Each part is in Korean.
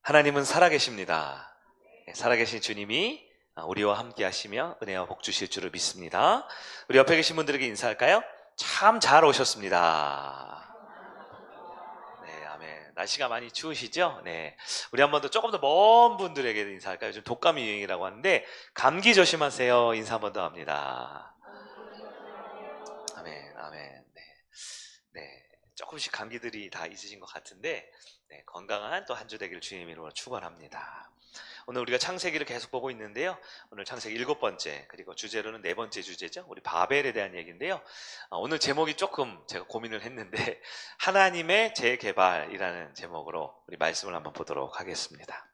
하나님은 살아계십니다. 살아계신 주님이 우리와 함께 하시며 은혜와 복 주실 줄을 믿습니다. 우리 옆에 계신 분들에게 인사할까요? 참 잘 오셨습니다. 네, 아멘. 날씨가 많이 추우시죠? 네. 우리 한 번 더 조금 더 먼 분들에게 인사할까요? 요즘 독감이 유행이라고 하는데 감기 조심하세요. 인사 한 번 더 합니다. 아멘, 아멘. 네. 네. 조금씩 감기들이 다 있으신 것 같은데 네, 건강한 또 한 주 되기를 주님 이름으로 축원합니다. 오늘 우리가 창세기를 계속 보고 있는데요. 오늘 창세기 7번째 그리고 주제로는 4번째 주제죠. 우리 바벨에 대한 얘기인데요. 오늘 제목이 조금 제가 고민을 했는데 하나님의 재개발이라는 제목으로 우리 말씀을 한번 보도록 하겠습니다.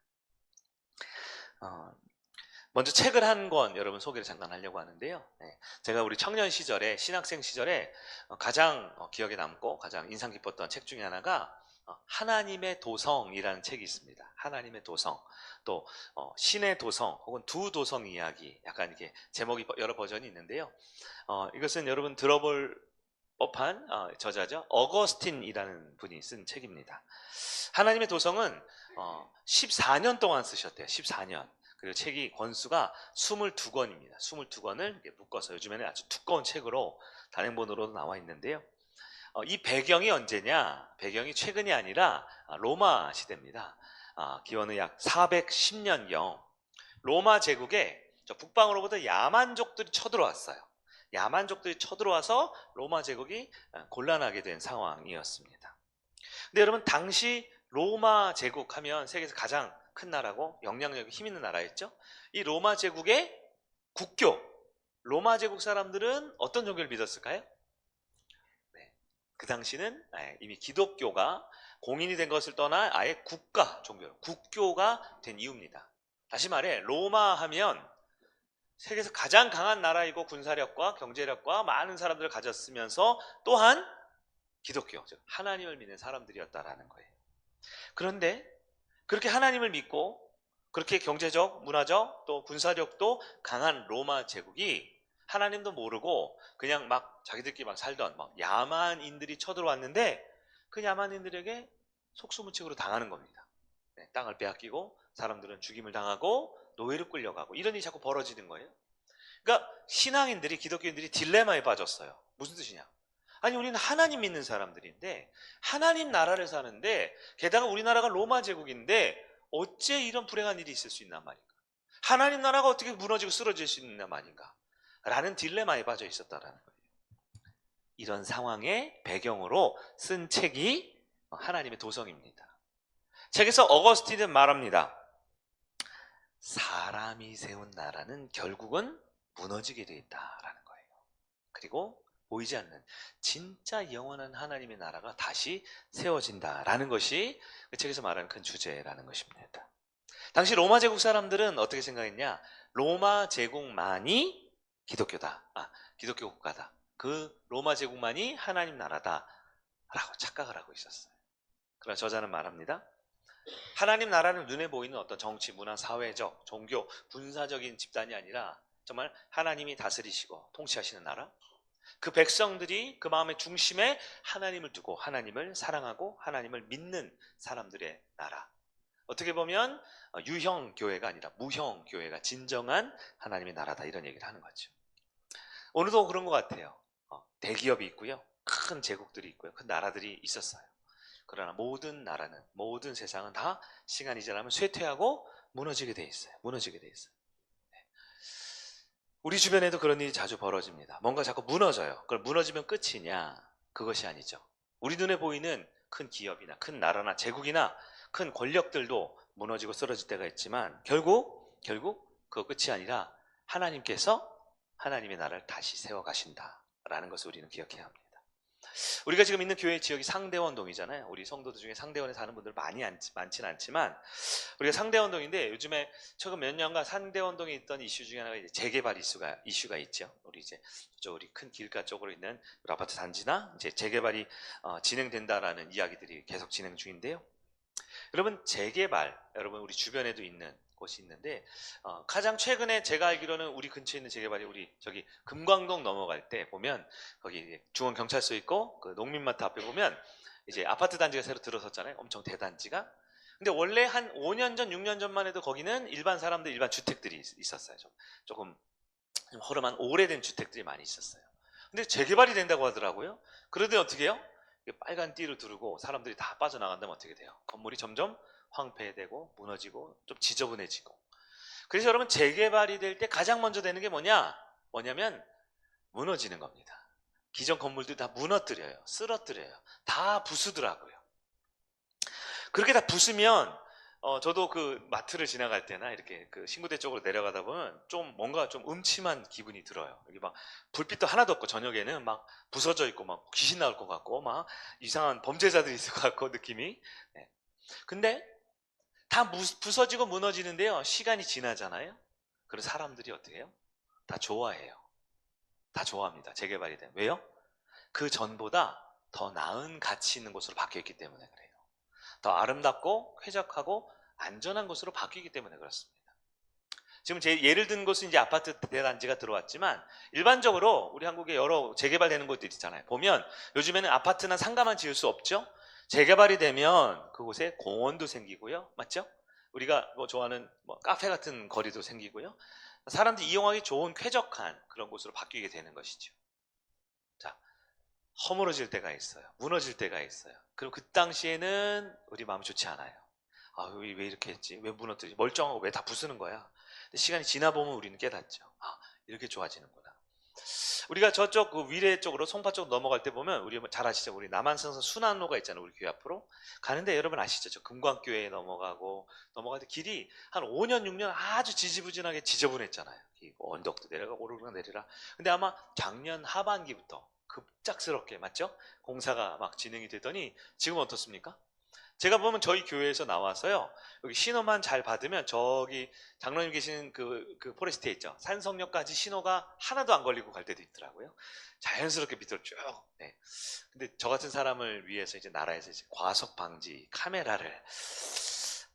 먼저 책을 한 권 여러분 소개를 잠깐 하려고 하는데요. 네, 제가 우리 청년 시절에 신학생 시절에 가장 기억에 남고 가장 인상 깊었던 책 중에 하나가 하나님의 도성이라는 책이 있습니다. 하나님의 도성, 또 신의 도성 혹은 두 도성 이야기, 약간 이렇게 제목이 여러 버전이 있는데요. 이것은 여러분 들어볼 법한 저자죠. 어거스틴이라는 분이 쓴 책입니다. 하나님의 도성은 14년 동안 쓰셨대요. 14년. 그리고 책이 권수가 22권입니다. 22권을 묶어서 요즘에는 아주 두꺼운 책으로 단행본으로도 나와 있는데요. 이 배경이 언제냐? 배경이 최근이 아니라 로마 시대입니다. 기원은 약 410년경 로마 제국에 저 북방으로부터 야만족들이 쳐들어왔어요. 야만족들이 쳐들어와서 로마 제국이 곤란하게 된 상황이었습니다. 근데 여러분 당시 로마 제국 하면 세계에서 가장 큰 나라고 영향력이 힘 있는 나라였죠. 이 로마 제국의 국교, 로마 제국 사람들은 어떤 종교를 믿었을까요? 네, 그 당시는 이미 기독교가 공인이 된 것을 떠나 아예 국가 종교, 국교가 된 이유입니다. 다시 말해 로마 하면 세계에서 가장 강한 나라이고 군사력과 경제력과 많은 사람들을 가졌으면서 또한 기독교, 즉 하나님을 믿는 사람들이었다라는 거예요. 그런데 그렇게 하나님을 믿고 그렇게 경제적, 문화적, 또 군사력도 강한 로마 제국이 하나님도 모르고 그냥 막 자기들끼리 막 살던 막 야만인들이 쳐들어왔는데 그 야만인들에게 속수무책으로 당하는 겁니다. 네, 땅을 빼앗기고 사람들은 죽임을 당하고 노예로 끌려가고 이런 일이 자꾸 벌어지는 거예요. 그러니까 신앙인들이 기독교인들이 딜레마에 빠졌어요. 무슨 뜻이냐? 아니 우리는 하나님 믿는 사람들인데 하나님 나라를 사는데 게다가 우리나라가 로마 제국인데 어째 이런 불행한 일이 있을 수 있나 말인가? 하나님 나라가 어떻게 무너지고 쓰러질 수 있나 말인가? 라는 딜레마에 빠져 있었다라는 거예요. 이런 상황의 배경으로 쓴 책이 하나님의 도성입니다. 책에서 어거스틴은 말합니다. 사람이 세운 나라는 결국은 무너지게 되어 있다라는 거예요. 그리고 보이지 않는 진짜 영원한 하나님의 나라가 다시 세워진다라는 것이 그 책에서 말하는 큰 주제라는 것입니다. 당시 로마 제국 사람들은 어떻게 생각했냐? 로마 제국만이 기독교다. 기독교 국가다. 그 로마 제국만이 하나님 나라다. 라고 착각을 하고 있었어요. 그러나 저자는 말합니다. 하나님 나라는 눈에 보이는 어떤 정치, 문화, 사회적, 종교, 군사적인 집단이 아니라 정말 하나님이 다스리시고 통치하시는 나라, 그 백성들이 그 마음의 중심에 하나님을 두고 하나님을 사랑하고 하나님을 믿는 사람들의 나라. 어떻게 보면 유형 교회가 아니라 무형 교회가 진정한 하나님의 나라다 이런 얘기를 하는 거죠. 오늘도 그런 것 같아요. 대기업이 있고요. 큰 제국들이 있고요. 큰 나라들이 있었어요. 그러나 모든 나라는 모든 세상은 다 시간이 지나면 쇠퇴하고 무너지게 돼 있어요. 무너지게 돼 있어요. 우리 주변에도 그런 일이 자주 벌어집니다. 뭔가 자꾸 무너져요. 그걸 무너지면 끝이냐? 그것이 아니죠. 우리 눈에 보이는 큰 기업이나 큰 나라나 제국이나 큰 권력들도 무너지고 쓰러질 때가 있지만 결국 그거 끝이 아니라 하나님께서 하나님의 나라를 다시 세워가신다라는 것을 우리는 기억해야 합니다. 우리가 지금 있는 교회 지역이 상대원동이잖아요. 우리 성도들 중에 상대원에 사는 분들 많지는 않지만 우리가 상대원동인데 요즘에 최근 몇 년간 상대원동에 있던 이슈 중에 하나가 이제 재개발 이슈가 있죠. 우리 큰 길가 쪽으로 있는 아파트 단지나 이제 재개발이 진행된다라는 이야기들이 계속 진행 중인데요. 여러분 재개발, 여러분 우리 주변에도 있는 곳이 있는데 가장 최근에 제가 알기로는 우리 근처에 있는 재개발이 우리 저기 금광동 넘어갈 때 보면 거기 중원경찰서 있고 그 농민마트 앞에 보면 이제 아파트 단지가 새로 들어섰잖아요. 엄청 대단지가. 근데 원래 한 5년 전, 6년 전만 해도 거기는 일반 사람들, 일반 주택들이 있었어요. 조금 좀 허름한 오래된 주택들이 많이 있었어요. 근데 재개발이 된다고 하더라고요. 그러더니 어떻게 해요? 빨간 띠를 두르고 사람들이 다 빠져나간다면 어떻게 돼요? 건물이 점점 황폐되고 무너지고 좀 지저분해지고. 그래서 여러분, 재개발이 될 때 가장 먼저 되는 게 뭐냐면 무너지는 겁니다. 기존 건물들 다 무너뜨려요. 쓰러뜨려요. 다 부수더라고요. 그렇게 다 부수면 저도 그 마트를 지나갈 때나 이렇게 그 신구대 쪽으로 내려가다 보면 좀 뭔가 좀 음침한 기분이 들어요. 여기 막 불빛도 하나도 없고 저녁에는 막 부서져 있고 막 귀신 나올 것 같고 막 이상한 범죄자들이 있을 것 같고 느낌이. 네. 근데 다 부서지고 무너지는데요. 시간이 지나잖아요. 그래서 사람들이 어떻게 해요? 다 좋아해요. 다 좋아합니다. 재개발이 되면. 왜요? 그 전보다 더 나은 가치 있는 곳으로 바뀌었기 때문에 그래요. 더 아름답고 쾌적하고 안전한 곳으로 바뀌기 때문에 그렇습니다. 지금 제 예를 든 곳은 이제 아파트 대단지가 들어왔지만 일반적으로 우리 한국에 여러 재개발되는 곳들 있잖아요. 보면 요즘에는 아파트나 상가만 지을 수 없죠. 재개발이 되면 그곳에 공원도 생기고요. 맞죠? 우리가 뭐 좋아하는 뭐 카페 같은 거리도 생기고요. 사람들이 이용하기 좋은 쾌적한 그런 곳으로 바뀌게 되는 것이죠. 자, 허물어질 때가 있어요. 무너질 때가 있어요. 그럼 그 당시에는 우리 마음이 좋지 않아요. 아, 왜 이렇게 했지? 왜 무너뜨리지? 멀쩡하고 왜 다 부수는 거야? 근데 시간이 지나보면 우리는 깨닫죠. 아, 이렇게 좋아지는구나. 우리가 저쪽 그 위례 쪽으로 송파 쪽 넘어갈 때 보면 우리 잘 아시죠? 우리 남한성선 순환로가 있잖아요. 우리 교회 앞으로 가는데 여러분 아시죠? 저 금광교회에 넘어갈 때 길이 한 5년 6년 아주 지지부진하게 지저분했잖아요. 언덕도 내려가고 오르락 내리라. 근데 아마 작년 하반기부터 급작스럽게, 맞죠? 공사가 막 진행이 되더니 지금 어떻습니까? 제가 보면 저희 교회에서 나와서요, 여기 신호만 잘 받으면 저기 장로님 계신 그 포레스트에 있죠. 산성역까지 신호가 하나도 안 걸리고 갈 때도 있더라고요. 자연스럽게 밑으로 쭉. 네. 근데 저 같은 사람을 위해서 이제 나라에서 이제 과속 방지 카메라를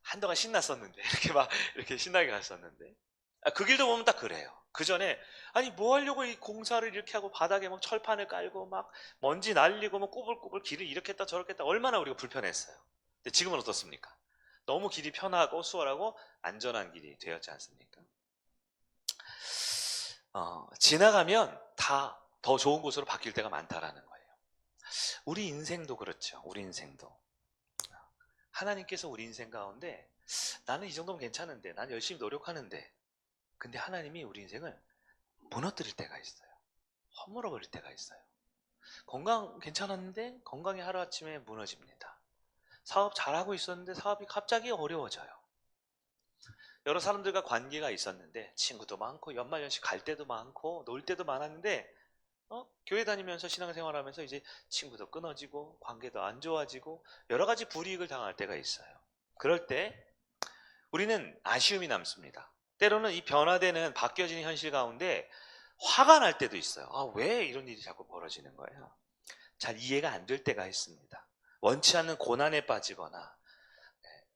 한동안 신났었는데, 이렇게 신나게 갔었는데. 그 길도 보면 딱 그래요. 그 전에, 아니, 뭐 하려고 이 공사를 이렇게 하고 바닥에 막 철판을 깔고 막 먼지 날리고 막 꾸불꾸불 길을 이렇게 했다 저렇게 했다 얼마나 우리가 불편했어요. 근데 지금은 어떻습니까? 너무 길이 편하고 수월하고 안전한 길이 되었지 않습니까? 지나가면 다 더 좋은 곳으로 바뀔 때가 많다라는 거예요. 우리 인생도 그렇죠. 우리 인생도. 하나님께서 우리 인생 가운데 나는 이 정도면 괜찮은데, 난 열심히 노력하는데, 근데 하나님이 우리 인생을 무너뜨릴 때가 있어요. 허물어 버릴 때가 있어요. 건강 괜찮았는데 건강이 하루아침에 무너집니다. 사업 잘하고 있었는데 사업이 갑자기 어려워져요. 여러 사람들과 관계가 있었는데 친구도 많고 연말연시 갈 때도 많고 놀 때도 많았는데 교회 다니면서 신앙생활하면서 이제 친구도 끊어지고 관계도 안 좋아지고 여러 가지 불이익을 당할 때가 있어요. 그럴 때 우리는 아쉬움이 남습니다. 때로는 이 변화되는 바뀌어지는 현실 가운데 화가 날 때도 있어요. 아, 왜 이런 일이 자꾸 벌어지는 거예요? 잘 이해가 안 될 때가 있습니다. 원치 않는 고난에 빠지거나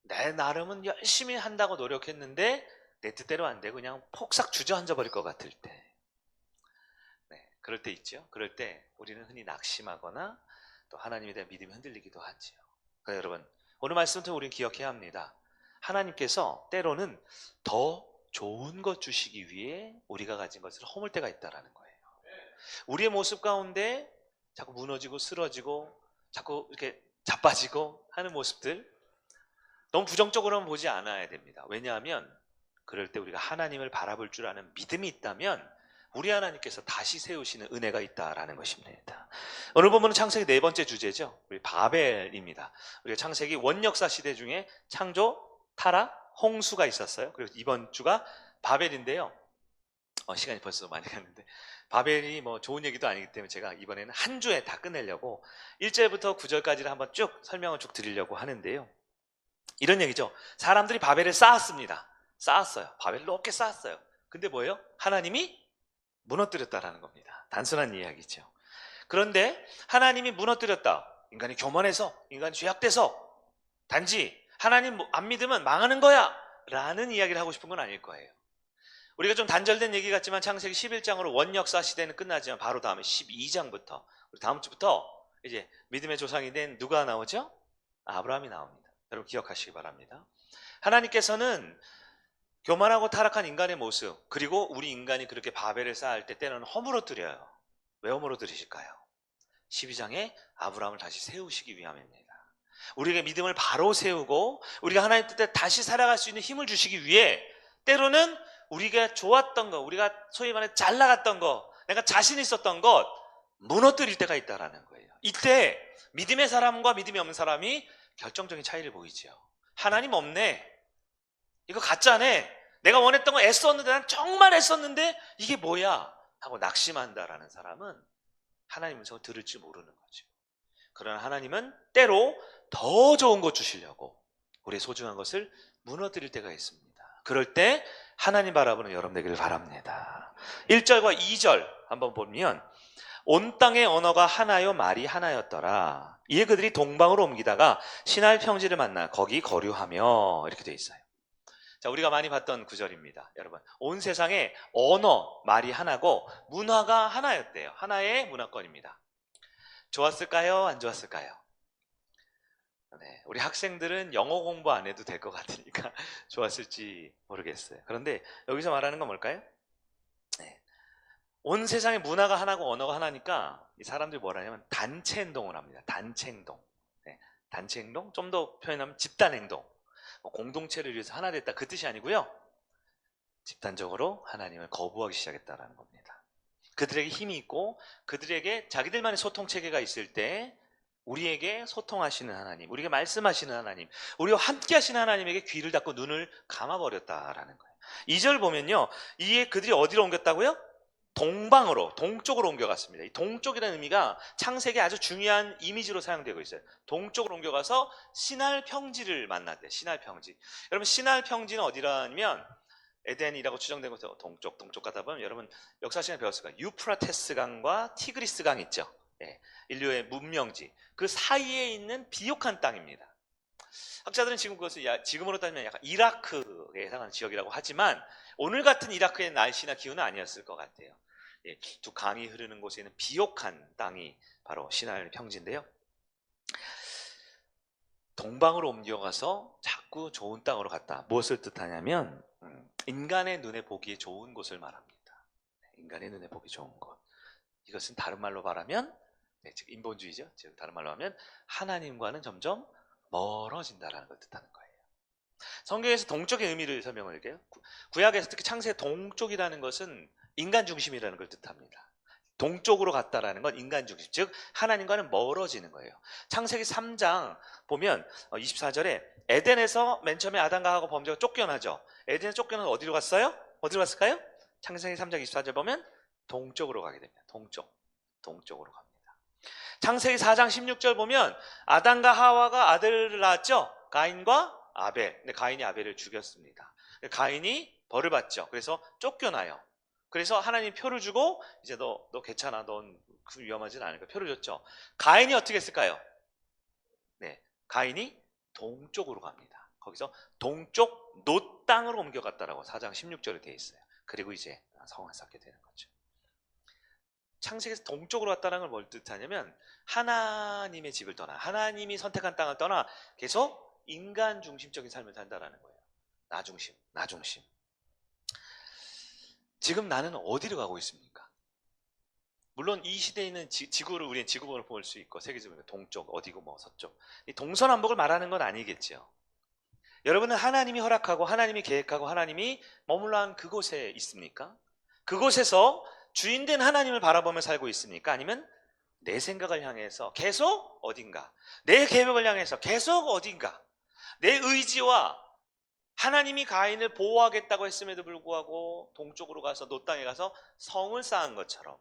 내 나름은 열심히 한다고 노력했는데 내 뜻대로 안 되고 그냥 폭삭 주저앉아 버릴 것 같을 때, 네, 그럴 때 있죠. 그럴 때 우리는 흔히 낙심하거나 또 하나님에 대한 믿음이 흔들리기도 하죠. 그러니까 여러분, 오늘 말씀을 통해 우리는 기억해야 합니다. 하나님께서 때로는 더 좋은 것 주시기 위해 우리가 가진 것을 허물 때가 있다라는 거예요. 우리의 모습 가운데 자꾸 무너지고 쓰러지고 자꾸 이렇게 자빠지고 하는 모습들, 너무 부정적으로는 보지 않아야 됩니다. 왜냐하면 그럴 때 우리가 하나님을 바라볼 줄 아는 믿음이 있다면 우리 하나님께서 다시 세우시는 은혜가 있다라는 것입니다. 오늘 본문은 창세기 네 번째 주제죠. 우리 바벨입니다. 우리가 창세기 원역사 시대 중에 창조, 타락, 홍수가 있었어요. 그리고 이번 주가 바벨인데요. 시간이 벌써 많이 갔는데 바벨이 뭐 좋은 얘기도 아니기 때문에 제가 이번에는 한 주에 다 끝내려고 1절부터 9절까지를 한번 쭉 설명을 쭉 드리려고 하는데요. 이런 얘기죠. 사람들이 바벨을 쌓았습니다. 쌓았어요. 바벨을 높게 쌓았어요. 근데 뭐예요? 하나님이 무너뜨렸다라는 겁니다. 단순한 이야기죠. 그런데 하나님이 무너뜨렸다. 인간이 교만해서, 인간이 죄악돼서, 단지 하나님 안 믿으면 망하는 거야 라는 이야기를 하고 싶은 건 아닐 거예요. 우리가 좀 단절된 얘기 같지만 창세기 11장으로 원역사 시대는 끝나지만 바로 다음에 12장부터 다음 주부터 이제 믿음의 조상이 된 누가 나오죠? 아브라함이 나옵니다. 여러분 기억하시기 바랍니다. 하나님께서는 교만하고 타락한 인간의 모습, 그리고 우리 인간이 그렇게 바벨을 쌓을 때 때로는 허물어뜨려요. 왜 허물어뜨리실까요? 12장에 아브라함을 다시 세우시기 위함입니다. 우리에게 믿음을 바로 세우고 우리가 하나님 뜻에 다시 살아갈 수 있는 힘을 주시기 위해 때로는 우리가 좋았던 것, 우리가 소위 말해 잘 나갔던 것, 내가 자신 있었던 것 무너뜨릴 때가 있다라는 거예요. 이때 믿음의 사람과 믿음이 없는 사람이 결정적인 차이를 보이죠. 하나님 없네, 이거 가짜네, 내가 원했던 거 애썼는데, 난 정말 애썼는데 이게 뭐야 하고 낙심한다라는 사람은 하나님 음성을 들을 줄 모르는 거죠. 그러나 하나님은 때로 더 좋은 것 주시려고 우리의 소중한 것을 무너뜨릴 때가 있습니다. 그럴 때 하나님 바라보는 여러분 되기를 바랍니다. 1절과 2절 한번 보면 온 땅의 언어가 하나요 말이 하나였더라. 이에 그들이 동방으로 옮기다가 신할 평지를 만나 거기 거류하며, 이렇게 돼 있어요. 자, 우리가 많이 봤던 구절입니다. 여러분, 온 세상에 언어, 말이 하나고 문화가 하나였대요. 하나의 문화권입니다. 좋았을까요? 안 좋았을까요? 네, 우리 학생들은 영어 공부 안 해도 될 것 같으니까 좋았을지 모르겠어요. 그런데 여기서 말하는 건 뭘까요? 네, 온 세상에 문화가 하나고 언어가 하나니까 이 사람들이 뭐라 하냐면 단체 행동을 합니다. 단체 행동. 네, 단체 행동? 좀 더 표현하면 집단 행동. 공동체를 위해서 하나 됐다, 그 뜻이 아니고요. 집단적으로 하나님을 거부하기 시작했다라는 겁니다. 그들에게 힘이 있고 그들에게 자기들만의 소통 체계가 있을 때 우리에게 소통하시는 하나님, 우리에게 말씀하시는 하나님, 우리와 함께 하시는 하나님에게 귀를 닫고 눈을 감아버렸다라는 거예요. 2절 보면요, 이에 그들이 어디로 옮겼다고요? 동방으로, 동쪽으로 옮겨갔습니다. 이 동쪽이라는 의미가 창세기에 아주 중요한 이미지로 사용되고 있어요. 동쪽으로 옮겨가서 신할 평지를 만났대. 신할 평지. 여러분, 신할 평지는 어디라면 에덴이라고 추정된 곳에서 동쪽 가다 보면 여러분 역사 시간에 배웠을 거예요. 유프라테스 강과 티그리스 강 있죠. 예, 인류의 문명지, 그 사이에 있는 비옥한 땅입니다. 학자들은 지금 그것을 지금으로 따지면 약간 이라크에 해당하는 지역이라고 하지만 오늘 같은 이라크의 날씨나 기후는 아니었을 것 같아요. 예, 두 강이 흐르는 곳에 있는 비옥한 땅이 바로 신할 평지인데요. 동방으로 옮겨가서 자꾸 좋은 땅으로 갔다. 무엇을 뜻하냐면 인간의 눈에 보기에 좋은 곳을 말합니다. 인간의 눈에 보기 좋은 곳. 이것은 다른 말로 말하면, 즉 인본주의죠. 즉 다른 말로 하면 하나님과는 점점 멀어진다라는 걸 뜻하는 거예요. 성경에서 동쪽의 의미를 설명을 할게요. 구약에서 특히 창세의 동쪽이라는 것은 인간 중심이라는 걸 뜻합니다. 동쪽으로 갔다라는 건 인간 중심, 즉 하나님과는 멀어지는 거예요. 창세기 3장 보면 24절에 에덴에서 맨 처음에 아담과 하와 범죄가 쫓겨나죠. 에덴에서 쫓겨나서 어디로 갔어요? 어디로 갔을까요? 창세기 3장 24절 보면 동쪽으로 가게 됩니다. 동쪽으로 갑니다. 창세기 4장 16절 보면 아담과 하와가 아들을 낳았죠. 가인과 아벨. 근데 가인이 아벨을 죽였습니다. 가인이 벌을 받죠. 그래서 쫓겨나요. 그래서 하나님 표를 주고 이제 너 괜찮아, 넌 위험하진 않으니까 표를 줬죠. 가인이 어떻게 했을까요? 네, 가인이 동쪽으로 갑니다. 거기서 동쪽 노 땅으로 옮겨갔다라고 4장 16절에 되어 있어요. 그리고 이제 성을 쌓게 되는 거죠. 창세기에서 동쪽으로 갔다는 걸 뭘 뜻하냐면 하나님의 집을 떠나, 하나님이 선택한 땅을 떠나 계속 인간 중심적인 삶을 산다라는 거예요. 나 중심. 지금 나는 어디로 가고 있습니까? 물론 이 시대에 있는 지구를 우리는 지구본을 볼 수 있고 세계적으로 동쪽 어디고 뭐 서쪽, 이 동서남북을 말하는 건 아니겠죠. 여러분은 하나님이 허락하고 하나님이 계획하고 하나님이 머물러 한 그곳에 있습니까? 그곳에서 주인된 하나님을 바라보며 살고 있습니까? 아니면 내 생각을 향해서 계속 어딘가, 내 계획을 향해서 계속 어딘가, 내 의지와 하나님이 가인을 보호하겠다고 했음에도 불구하고 동쪽으로 가서 노 땅에 가서 성을 쌓은 것처럼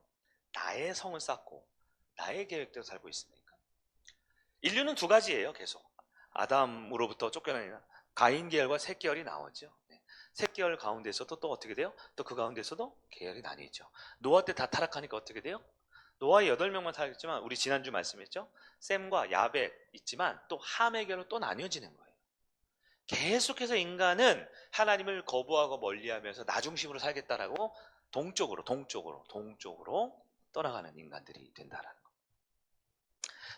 나의 성을 쌓고 나의 계획대로 살고 있습니까? 인류는 두 가지예요. 계속 아담으로부터 쫓겨나는 가인 계열과 셋 계열이 나오죠. 셋 계열 가운데서도 또 어떻게 돼요? 또 그 가운데서도 계열이 나뉘죠. 노아 때 다 타락하니까 어떻게 돼요? 노아의 8명만 살았지만 우리 지난주 말씀했죠. 셈과 야벳 있지만 또 함의 계열로 또 나뉘어지는 거예요. 계속해서 인간은 하나님을 거부하고 멀리하면서 나 중심으로 살겠다라고 동쪽으로 떠나가는 인간들이 된다라는 거.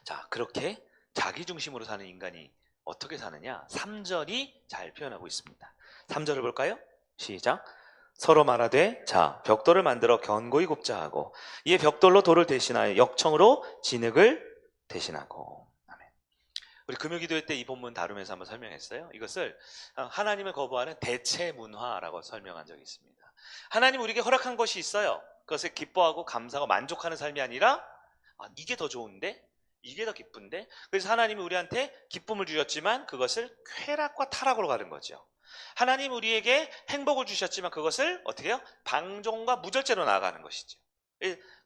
자, 그렇게 자기 중심으로 사는 인간이 어떻게 사느냐? 3절이 잘 표현하고 있습니다. 3절을 볼까요? 시작. 서로 말하되 자 벽돌을 만들어 견고히 굽자 하고 이에 벽돌로 돌을 대신하여 역청으로 진흙을 대신하고. 아멘. 우리 금요기도회 때 이 본문 다루면서 한번 설명했어요. 이것을 하나님을 거부하는 대체 문화라고 설명한 적이 있습니다. 하나님 우리에게 허락한 것이 있어요. 그것을 기뻐하고 감사하고 만족하는 삶이 아니라 이게 더 좋은데? 이게 더 기쁜데? 그래서 하나님이 우리한테 기쁨을 주셨지만 그것을 쾌락과 타락으로 가는 거죠. 하나님 우리에게 행복을 주셨지만 그것을 어떻게 해요? 방종과 무절제로 나아가는 것이죠.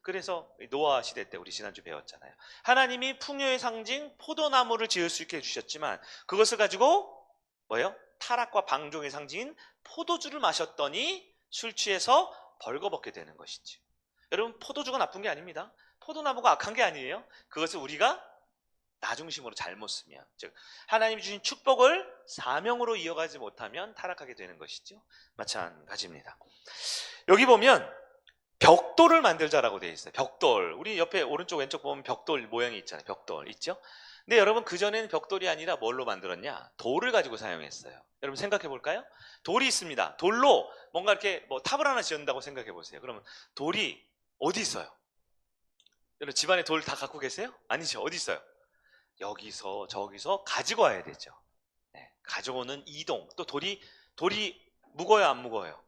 그래서 노아 시대 때 우리 지난주 배웠잖아요. 하나님이 풍요의 상징 포도나무를 지을 수 있게 해주셨지만 그것을 가지고 뭐예요? 타락과 방종의 상징인 포도주를 마셨더니 술 취해서 벌거벗게 되는 것이죠. 여러분 포도주가 나쁜 게 아닙니다. 포도나무가 악한 게 아니에요. 그것을 우리가 나중심으로 잘못 쓰면, 즉 하나님이 주신 축복을 사명으로 이어가지 못하면 타락하게 되는 것이죠. 마찬가지입니다. 여기 보면 벽돌을 만들자라고 되어 있어요. 벽돌. 우리 옆에 오른쪽 왼쪽 보면 벽돌 모양이 있잖아요. 벽돌 있죠? 근데 여러분 그전에는 벽돌이 아니라 뭘로 만들었냐? 돌을 가지고 사용했어요. 여러분 생각해 볼까요? 돌이 있습니다. 돌로 뭔가 이렇게 뭐 탑을 하나 지은다고 생각해 보세요. 그러면 돌이 어디 있어요? 여러분 집안에 돌 다 갖고 계세요? 아니죠. 어디 있어요? 여기서 저기서 가지고 와야 되죠. 네, 가져오는 이동. 또 돌이 무거워요, 안 무거워요?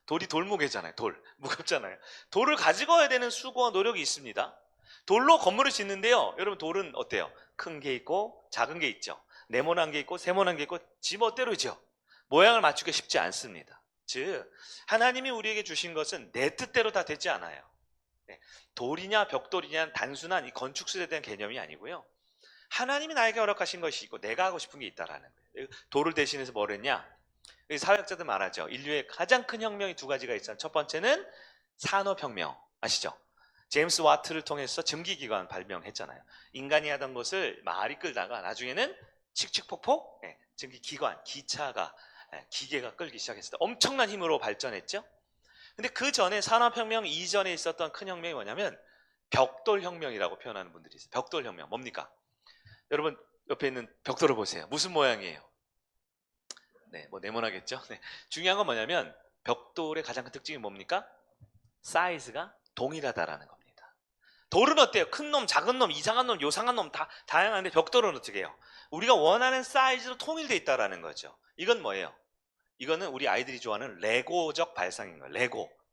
돌이 돌무게잖아요. 돌 무겁잖아요. 돌을 가지고 와야 되는 수고와 노력이 있습니다. 돌로 건물을 짓는데요. 여러분 돌은 어때요? 큰 게 있고 작은 게 있죠. 네모난 게 있고 세모난 게 있고 지멋대로죠. 모양을 맞추기 쉽지 않습니다. 즉 하나님이 우리에게 주신 것은 내 뜻대로 다 되지 않아요. 네, 돌이냐 벽돌이냐 단순한 이 건축술에 대한 개념이 아니고요. 하나님이 나에게 허락하신 것이 있고 내가 하고 싶은 게 있다라는 거예요. 돌을 대신해서 뭘 했냐? 사회학자들 말하죠. 인류의 가장 큰 혁명이 두 가지가 있어요. 첫 번째는 산업혁명 아시죠? 제임스 와트를 통해서 증기기관 발명했잖아요. 인간이 하던 것을 말이 끌다가 나중에는 칙칙폭폭 증기기관, 기차가 기계가 끌기 시작했을 때 엄청난 힘으로 발전했죠. 근데 그 전에 산업혁명 이전에 있었던 큰 혁명이 뭐냐면 벽돌혁명이라고 표현하는 분들이 있어요. 벽돌혁명 뭡니까? 여러분 옆에 있는 벽돌을 보세요. 무슨 모양이에요? 네, 뭐 네모나겠죠? 네. 중요한 건 뭐냐면 벽돌의 가장 큰 특징이 뭡니까? 사이즈가 동일하다라는 겁니다. 돌은 어때요? 큰 놈, 작은 놈, 이상한 놈, 요상한 놈 다 다양한데 벽돌은 어떻게 해요? 우리가 원하는 사이즈로 통일되어 있다라는 거죠. 이건 뭐예요? 이거는 우리 아이들이 좋아하는 레고적 발상인 거예요.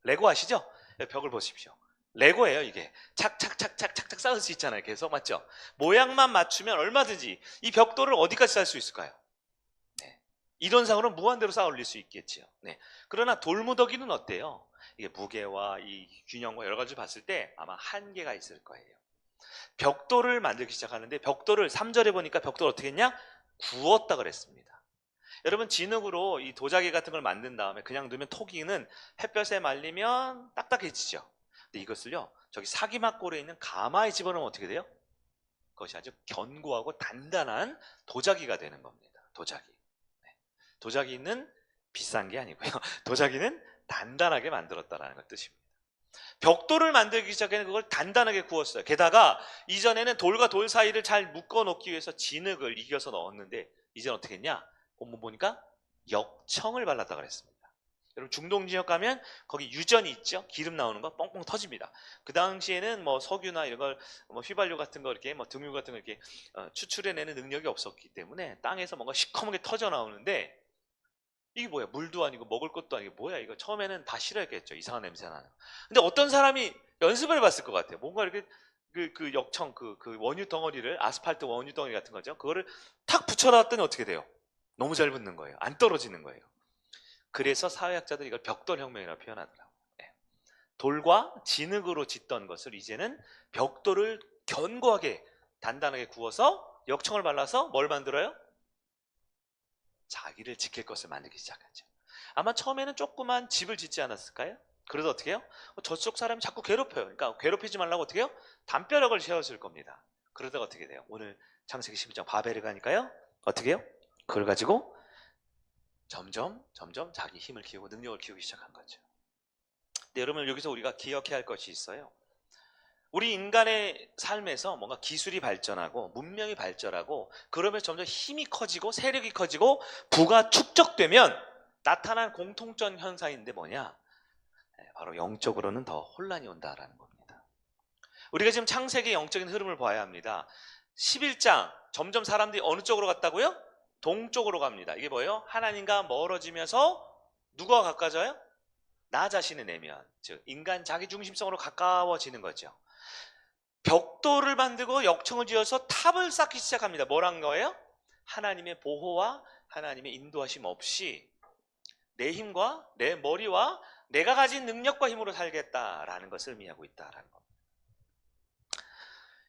레고 아시죠? 벽을 보십시오. 레고예요 이게. 착착착착착착 쌓을 수 있잖아요. 계속 맞죠? 모양만 맞추면 얼마든지 이 벽돌을 어디까지 쌓을 수 있을까요? 네. 이론상으로는 무한대로 쌓아 올릴 수 있겠지요. 네. 그러나 돌무더기는 어때요? 이게 무게와 이 균형과 여러 가지 봤을 때 아마 한계가 있을 거예요. 벽돌을 만들기 시작하는데 벽돌을 3절에 보니까 벽돌 어떻게 했냐? 구웠다 그랬습니다. 여러분 진흙으로 이 도자기 같은 걸 만든 다음에 그냥 두면 토기는 햇볕에 말리면 딱딱해지죠. 근데 이것을요 저기 사기막골에 있는 가마에 집어넣으면 어떻게 돼요? 그것이 아주 견고하고 단단한 도자기가 되는 겁니다. 도자기. 네. 도자기는 비싼 게 아니고요. 도자기는 단단하게 만들었다는 걸 뜻입니다. 벽돌을 만들기 시작에는 그걸 단단하게 구웠어요. 게다가 이전에는 돌과 돌 사이를 잘 묶어 놓기 위해서 진흙을 이겨서 넣었는데 이제는 어떻게 했냐? 본문 보니까 역청을 발랐다 그랬습니다. 여러분 중동 지역 가면 거기 유전이 있죠. 기름 나오는 거 뻥뻥 터집니다. 그 당시에는 뭐 석유나 이런 걸 뭐 휘발유 같은 거 이렇게 뭐 등유 같은 거 이렇게 추출해내는 능력이 없었기 때문에 땅에서 뭔가 시커멓게 터져 나오는데 이게 뭐야? 물도 아니고 먹을 것도 아니고 뭐야 이거? 처음에는 다 싫어했겠죠. 이상한 냄새 나는. 근데 어떤 사람이 연습을 해봤을 것 같아요. 뭔가 이렇게 그 역청 그 원유 덩어리를 아스팔트 원유 덩어리 같은 거죠. 그거를 탁 붙여놨더니 어떻게 돼요? 너무 잘 붙는 거예요. 안 떨어지는 거예요. 그래서 사회학자들이 이걸 벽돌혁명이라고 표현하더라고요. 네. 돌과 진흙으로 짓던 것을 이제는 벽돌을 견고하게 단단하게 구워서 역청을 발라서 뭘 만들어요? 자기를 지킬 것을 만들기 시작하죠. 아마 처음에는 조그만 집을 짓지 않았을까요? 그래서 어떻게 해요? 저쪽 사람이 자꾸 괴롭혀요. 그러니까 괴롭히지 말라고 어떻게 해요? 담벼락을 세웠을 겁니다. 그러다가 어떻게 돼요? 오늘 창세기 12장 바벨을 가니까요. 어떻게 해요? 그걸 가지고 점점 자기 힘을 키우고 능력을 키우기 시작한 거죠. 근데 여러분 여기서 우리가 기억해야 할 것이 있어요. 우리 인간의 삶에서 뭔가 기술이 발전하고 문명이 발전하고 그러면 점점 힘이 커지고 세력이 커지고 부가 축적되면 나타난 공통점 현상인데 뭐냐? 바로 영적으로는 더 혼란이 온다라는 겁니다. 우리가 지금 창세기의 영적인 흐름을 봐야 합니다. 11장 점점 사람들이 어느 쪽으로 갔다고요? 동쪽으로 갑니다. 이게 뭐예요? 하나님과 멀어지면서 누가 가까워져요? 나 자신의 내면, 즉 인간 자기중심성으로 가까워지는 거죠. 벽돌을 만들고 역청을 지어서 탑을 쌓기 시작합니다. 뭐란 거예요? 하나님의 보호와 하나님의 인도하심 없이 내 힘과 내 머리와 내가 가진 능력과 힘으로 살겠다라는 것을 의미하고 있다라는 겁니다.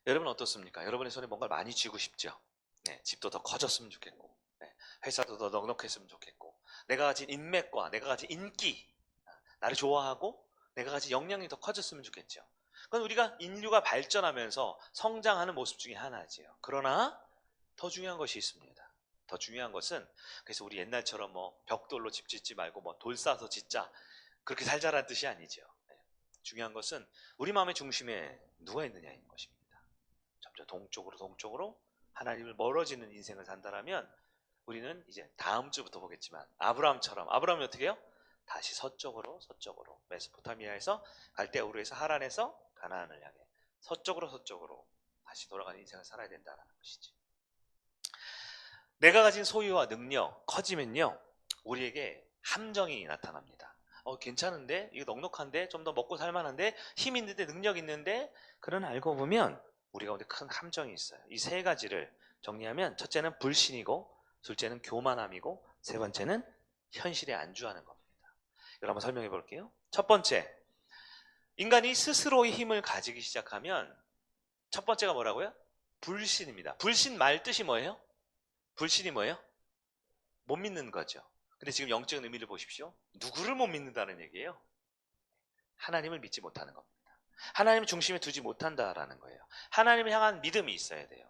여러분 어떻습니까? 여러분의 손에 뭔가 많이 쥐고 싶죠? 네, 집도 더 커졌으면 좋겠고, 네, 회사도 더 넉넉했으면 좋겠고, 내가 가진 인맥과 내가 가진 인기, 나를 좋아하고 내가 가진 역량이 더 커졌으면 좋겠죠. 그건 우리가 인류가 발전하면서 성장하는 모습 중에 하나지요. 그러나 더 중요한 것이 있습니다. 더 중요한 것은 그래서 우리 옛날처럼 뭐 벽돌로 집 짓지 말고 뭐 돌 쌓아서 짓자 그렇게 살자라는 뜻이 아니죠. 중요한 것은 우리 마음의 중심에 누가 있느냐인 것입니다. 점점 동쪽으로 하나님을 멀어지는 인생을 산다라면 우리는 이제 다음 주부터 보겠지만 아브라함이 어떻게 해요? 다시 서쪽으로 메소포타미아에서 갈대아우르에서 하란에서 가나안을 향해 서쪽으로 다시 돌아가는 인생을 살아야 된다는 것이지. 내가 가진 소유와 능력 커지면요 우리에게 함정이 나타납니다. 괜찮은데 이거 넉넉한데 좀 더 먹고 살만한데 힘 있는데 능력 있는데 그러나 알고 보면 우리 가운데 큰 함정이 있어요. 이 세 가지를 정리하면 첫째는 불신이고 둘째는 교만함이고 세 번째는 현실에 안주하는 겁니다. 이걸 한번 설명해 볼게요. 첫 번째, 인간이 스스로의 힘을 가지기 시작하면 첫 번째가 뭐라고요? 불신입니다. 불신 말 뜻이 뭐예요? 불신이 뭐예요? 못 믿는 거죠. 근데 지금 영적인 의미를 보십시오. 누구를 못 믿는다는 얘기예요? 하나님을 믿지 못하는 겁니다. 하나님을 중심에 두지 못한다라는 거예요. 하나님을 향한 믿음이 있어야 돼요.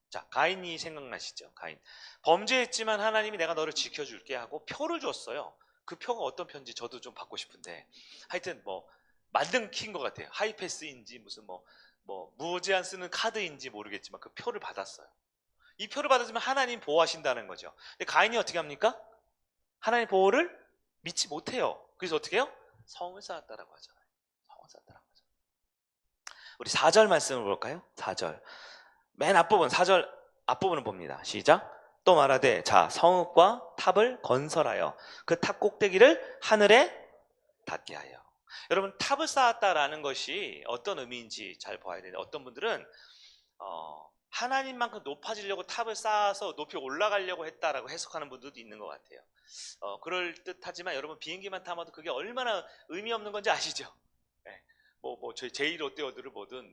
자, 가인이 생각나시죠? 가인. 범죄했지만 하나님이 내가 너를 지켜줄게 하고 표를 줬어요. 그 표가 어떤 표인지 저도 좀 받고 싶은데 하여튼 뭐 만든 키인 것 같아요. 하이패스인지 무슨 뭐 무제한 쓰는 카드인지 모르겠지만 그 표를 받았어요. 이 표를 받았으면 하나님 보호하신다는 거죠. 근데 가인이 어떻게 합니까? 하나님 보호를 믿지 못해요. 그래서 어떻게 해요? 성을 쌓았다라고 하잖아요. 성을 쌓았다라고 하죠. 우리 4절 말씀을 볼까요? 4절. 맨 앞부분 4절 앞부분을 봅니다. 시작. 또 말하되 자 성읍과 탑을 건설하여 그 탑 꼭대기를 하늘에 닿게 하여. 여러분 탑을 쌓았다라는 것이 어떤 의미인지 잘 봐야 되는데 어떤 분들은 하나님만큼 높아지려고 탑을 쌓아서 높이 올라가려고 했다라고 해석하는 분들도 있는 것 같아요. 그럴 듯하지만 여러분 비행기만 타봐도 그게 얼마나 의미 없는 건지 아시죠? 네. 저희 제1롯데월드를 보든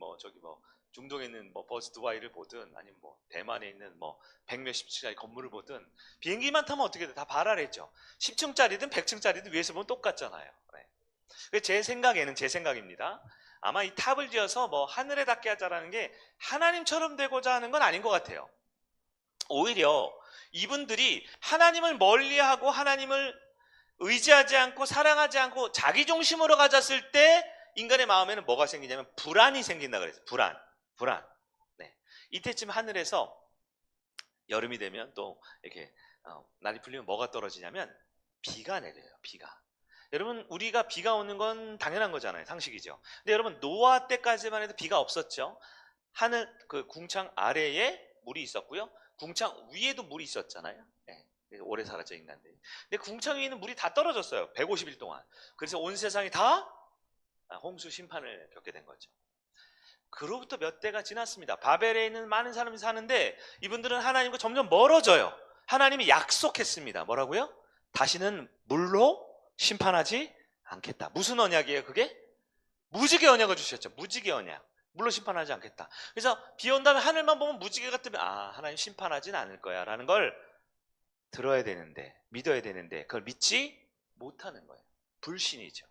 중동에 있는 버스 두바이를 보든 아니면 대만에 있는 100몇십 층짜리 건물을 보든 비행기만 타면 어떻게 돼? 다 발아래죠. 10층짜리든 100층짜리든 위에서 보면 똑같잖아요. 네. 제 생각입니다. 아마 이 탑을 지어서 하늘에 닿게 하자라는 게 하나님처럼 되고자 하는 건 아닌 것 같아요. 오히려 이분들이 하나님을 멀리하고 하나님을 의지하지 않고 사랑하지 않고 자기 중심으로 가졌을 때 인간의 마음에는 뭐가 생기냐면 불안이 생긴다 그랬어요. 불안. 네. 이때쯤 하늘에서 여름이 되면 또 이렇게 날이 풀리면 뭐가 떨어지냐면 비가 내려요. 비가. 여러분 우리가 비가 오는 건 당연한 거잖아요. 상식이죠. 근데 여러분 노아 때까지만 해도 비가 없었죠. 하늘 그 궁창 아래에 물이 있었고요. 궁창 위에도 물이 있었잖아요. 네. 오래 살았죠 인간들이. 근데 궁창 위에는 물이 다 떨어졌어요. 150일 동안. 그래서 온 세상이 다 홍수 심판을 겪게 된 거죠. 그로부터 몇 대가 지났습니다. 바벨에 있는 많은 사람이 사는데 이분들은 하나님과 점점 멀어져요. 하나님이 약속했습니다. 뭐라고요? 다시는 물로 심판하지 않겠다. 무슨 언약이에요 그게? 무지개 언약을 주셨죠. 무지개 언약. 물로 심판하지 않겠다. 그래서 비 온 다음에 하늘만 보면 무지개가 뜨면 하나님 심판하진 않을 거야 라는 걸 들어야 되는데 믿어야 되는데 그걸 믿지 못하는 거예요. 불신이죠.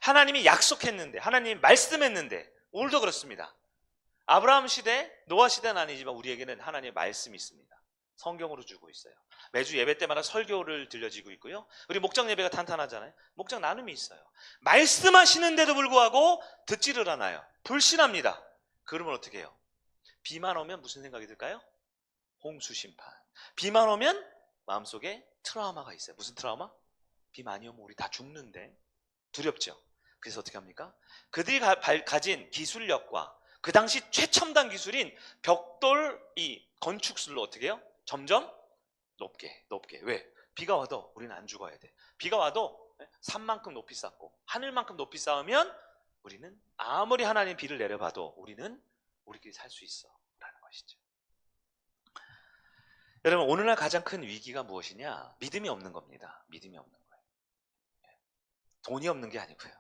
하나님이 약속했는데 하나님이 말씀했는데 오늘도 그렇습니다. 아브라함 시대 노아 시대는 아니지만 우리에게는 하나님의 말씀이 있습니다. 성경으로 주고 있어요. 매주 예배 때마다 설교를 들려지고 있고요. 우리 목장 예배가 탄탄하잖아요. 목장 나눔이 있어요. 말씀하시는데도 불구하고 듣지를 않아요. 불신합니다. 그러면 어떻게 해요? 비만 오면 무슨 생각이 들까요? 홍수 심판. 비만 오면 마음속에 트라우마가 있어요. 무슨 트라우마? 비 많이 오면 우리 다 죽는데. 두렵죠. 그래서 어떻게 합니까? 그들이 가진 기술력과 그 당시 최첨단 기술인 벽돌 이 건축술로 어떻게 해요? 점점 높게. 왜? 비가 와도 우리는 안 죽어야 돼. 비가 와도 산만큼 높이 쌓고 하늘만큼 높이 쌓으면 우리는 아무리 하나님 비를 내려봐도 우리는 우리끼리 살 수 있어 라는 것이죠. 여러분, 오늘날 가장 큰 위기가 무엇이냐? 믿음이 없는 겁니다. 믿음이 없는 거예요. 돈이 없는 게 아니고요.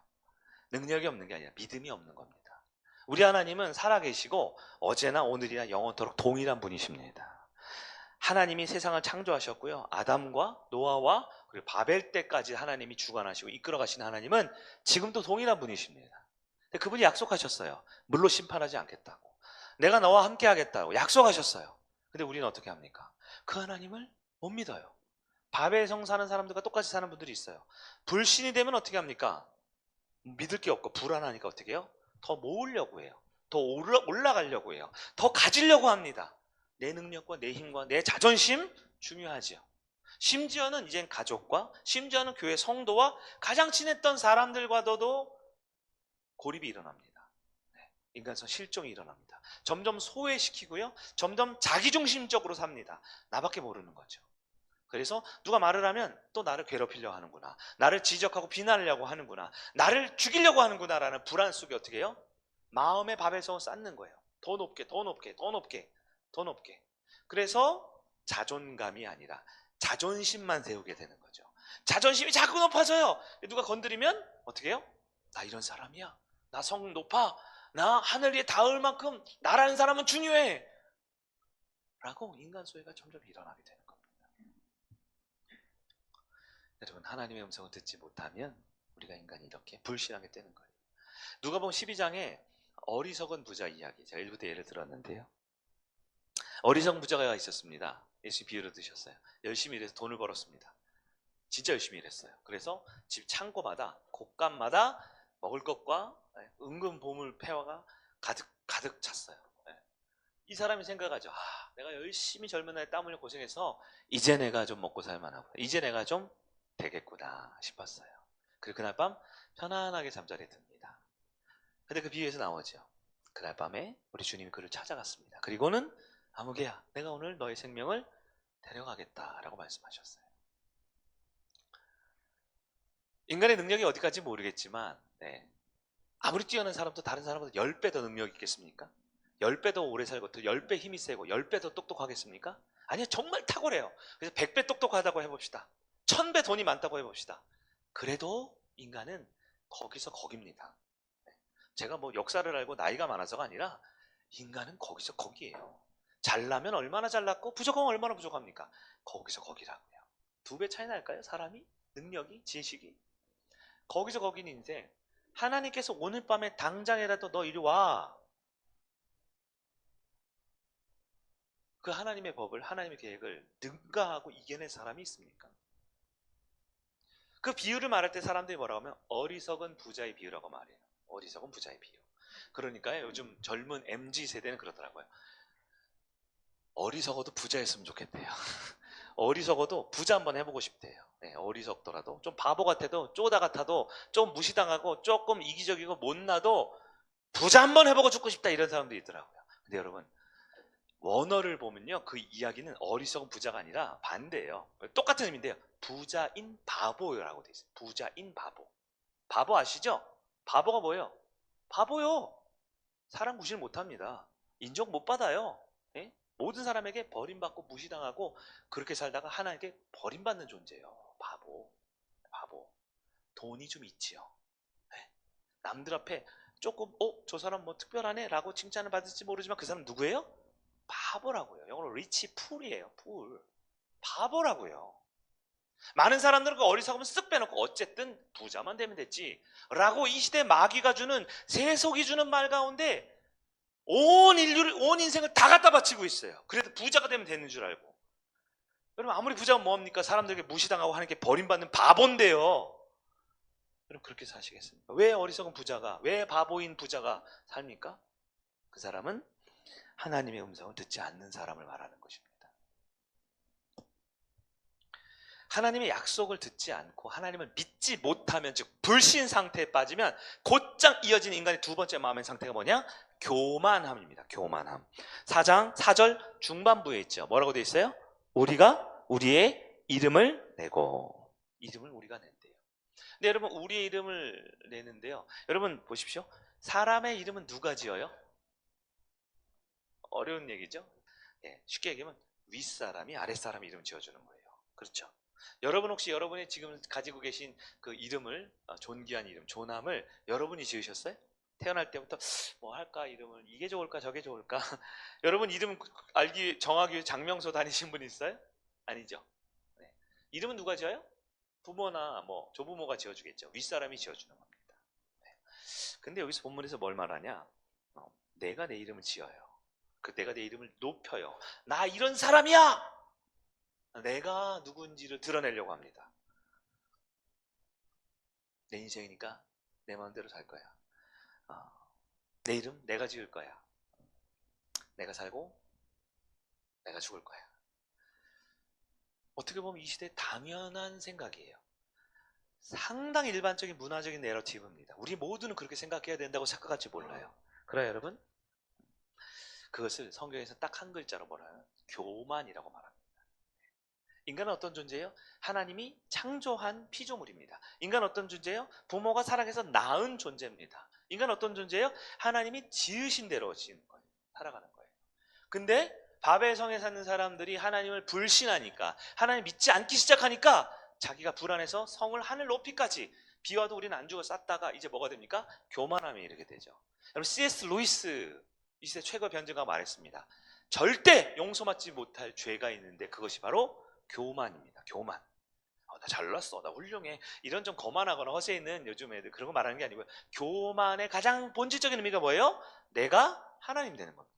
능력이 없는 게 아니라 믿음이 없는 겁니다. 우리 하나님은 살아계시고 어제나 오늘이나 영원토록 동일한 분이십니다. 하나님이 세상을 창조하셨고요. 아담과 노아와 그리고 바벨 때까지 하나님이 주관하시고 이끌어 가신 하나님은 지금도 동일한 분이십니다. 근데 그분이 약속하셨어요. 물로 심판하지 않겠다고. 내가 너와 함께 하겠다고 약속하셨어요. 근데 우리는 어떻게 합니까? 그 하나님을 못 믿어요. 바벨성 사는 사람들과 똑같이 사는 분들이 있어요. 불신이 되면 어떻게 합니까? 믿을 게 없고 불안하니까 어떻게 해요? 더 모으려고 해요. 더 올라가려고 해요. 더 가지려고 합니다. 내 능력과 내 힘과 내 자존심 중요하죠. 심지어는 이젠 가족과 심지어는 교회 성도와 가장 친했던 사람들과도 고립이 일어납니다. 인간성 실종이 일어납니다. 점점 소외시키고요. 점점 자기중심적으로 삽니다. 나밖에 모르는 거죠. 그래서 누가 말을 하면 또 나를 괴롭히려고 하는구나. 나를 지적하고 비난하려고 하는구나. 나를 죽이려고 하는구나 라는 불안 속에 어떻게 해요? 마음의 바벨성을 쌓는 거예요. 더 높게. 그래서 자존감이 아니라 자존심만 세우게 되는 거죠. 자존심이 자꾸 높아져요. 누가 건드리면 어떻게 해요? 나 이런 사람이야. 나 성 높아. 나 하늘 위에 닿을 만큼 나라는 사람은 중요해. 라고 인간 소외가 점점 일어나게 되는 겁니다. 여러분, 하나님의 음성을 듣지 못하면 우리가 인간이 이렇게 불신하게 되는 거예요. 누가복음 12장에 어리석은 부자 이야기, 제가 일부 때 예를 들었는데요. 어리석은 부자가 있었습니다. 예수님이 비유를 드셨어요. 열심히 일해서 돈을 벌었습니다. 진짜 열심히 일했어요. 그래서 집 창고마다 곳간마다 먹을 것과 은근 보물 폐화가 가득 찼어요. 이 사람이 생각하죠. 내가 열심히 젊은 나이에 땀 흘려 고생해서 이제 내가 좀 먹고 살만하고 이제 내가 좀 되겠구나 싶었어요. 그리고 그날 밤 편안하게 잠자리에 듭니다. 근데 그 비유에서 나오죠. 그날 밤에 우리 주님이 그를 찾아갔습니다. 그리고는 아무개야, 내가 오늘 너의 생명을 데려가겠다라고 말씀하셨어요. 인간의 능력이 어디까지 모르겠지만 아무리 뛰어난 사람도 다른 사람보다 10배 더 능력이 있겠습니까? 10배 더 오래 살고 10배 힘이 세고 10배 더 똑똑하겠습니까? 아니요, 정말 탁월해요. 그래서 100배 똑똑하다고 해봅시다. 1000배 돈이 많다고 해봅시다. 그래도 인간은 거기서 거기입니다. 제가 뭐 역사를 알고 나이가 많아서가 아니라 인간은 거기서 거기예요. 잘나면 얼마나 잘났고 부족하면 얼마나 부족합니까? 거기서 거기라고요. 2배 차이 날까요? 사람이? 능력이? 지식이? 거기서 거긴 인생. 하나님께서 오늘 밤에 당장이라도 너 이리 와. 그 하나님의 법을, 하나님의 계획을 능가하고 이겨낸 사람이 있습니까? 그 비유를 말할 때 사람들이 뭐라고 하면 어리석은 부자의 비유라고 말해요. 어리석은 부자의 비유. 그러니까 요즘 젊은 MZ세대는 그러더라고요. 어리석어도 부자였으면 좋겠대요. 어리석어도 부자 한번 해보고 싶대요. 어리석더라도 좀 바보 같아도 쪼다 같아도 좀 무시당하고 조금 이기적이고 못나도 부자 한번 해보고 죽고 싶다 이런 사람들이 있더라고요. 근데 여러분, 원어를 보면요, 그 이야기는 어리석은 부자가 아니라 반대예요. 똑같은 의미인데요. 부자인 바보라고 돼 있어요. 부자인 바보. 바보 아시죠? 바보가 뭐예요? 바보요. 사람 구실 못합니다. 인정 못 받아요. 모든 사람에게 버림받고 무시당하고 그렇게 살다가 하나님께 버림받는 존재예요. 바보. 돈이 좀 있지요. 남들 앞에 조금 저 사람 뭐 특별하네 라고 칭찬을 받을지 모르지만 그 사람 누구예요? 바보라고요. 영어로 리치 풀이에요. 풀. 바보라고요. 많은 사람들은 그 어리석으면 쓱 빼놓고 어쨌든 부자만 되면 됐지 라고 이 시대 마귀가 주는, 세속이 주는 말 가운데 온 인생을 다 갖다 바치고 있어요. 그래도 부자가 되면 되는 줄 알고. 여러분 아무리 부자면 뭐합니까? 사람들에게 무시당하고 하는 게 버림받는 바본데요. 여러분 그렇게 사시겠습니까? 왜 어리석은 부자가, 왜 바보인 부자가 삽니까? 그 사람은 하나님의 음성을 듣지 않는 사람을 말하는 것입니다. 하나님의 약속을 듣지 않고 하나님을 믿지 못하면, 즉 불신 상태에 빠지면 곧장 이어지는 인간의 두 번째 마음의 상태가 뭐냐? 교만함입니다. 교만함. 4장 4절 중반부에 있죠. 뭐라고 되어 있어요? 우리가 우리의 이름을 내고. 이름을 우리가 낸대요. 근데 여러분 우리의 이름을 내는데요, 여러분 보십시오. 사람의 이름은 누가 지어요? 어려운 얘기죠. 쉽게 얘기하면 윗사람이 아랫사람 이름 지어주는 거예요. 그렇죠? 여러분 혹시 여러분이 지금 가지고 계신 그 이름을, 존귀한 이름, 존함을 여러분이 지으셨어요? 태어날 때부터 뭐 할까, 이름을 이게 좋을까 저게 좋을까 여러분 이름 정하기 위해 장명소 다니신 분 있어요? 아니죠. 네. 이름은 누가 지어요? 부모나 뭐 조부모가 지어주겠죠. 윗사람이 지어주는 겁니다. 네. 근데 여기서 본문에서 뭘 말하냐? 내가 내 이름을 지어요. 내가 내 이름을 높여요. 나 이런 사람이야! 내가 누군지를 드러내려고 합니다. 내 인생이니까 내 마음대로 살 거야. 내 이름 내가 지을 거야. 내가 살고 내가 죽을 거야. 어떻게 보면 이 시대의 당연한 생각이에요. 상당히 일반적인 문화적인 내러티브입니다. 우리 모두는 그렇게 생각해야 된다고 생각할지 몰라요. 그래요 여러분? 그것을 성경에서 딱 한 글자로 뭐라요? 교만이라고 말합니다. 인간은 어떤 존재예요? 하나님이 창조한 피조물입니다. 인간은 어떤 존재예요? 부모가 사랑해서 낳은 존재입니다. 인간은 어떤 존재예요? 하나님이 지으신 대로 지은 거예요. 살아가는 거예요. 근데 바벨성에 사는 사람들이 하나님을 불신하니까, 하나님 믿지 않기 시작하니까 자기가 불안해서 성을 하늘 높이까지, 비와도 우리는 안 주고 쌓다가 이제 뭐가 됩니까? 교만함에 이르게 되죠. 여러분 C.S. 루이스 이 시대 최고 변증가가 말했습니다. 절대 용서받지 못할 죄가 있는데 그것이 바로 교만입니다. 교만. 나 잘났어, 나 훌륭해, 이런 좀 거만하거나 허세 있는 요즘 애들 그런 거 말하는 게 아니고요. 교만의 가장 본질적인 의미가 뭐예요? 내가 하나님 되는 겁니다.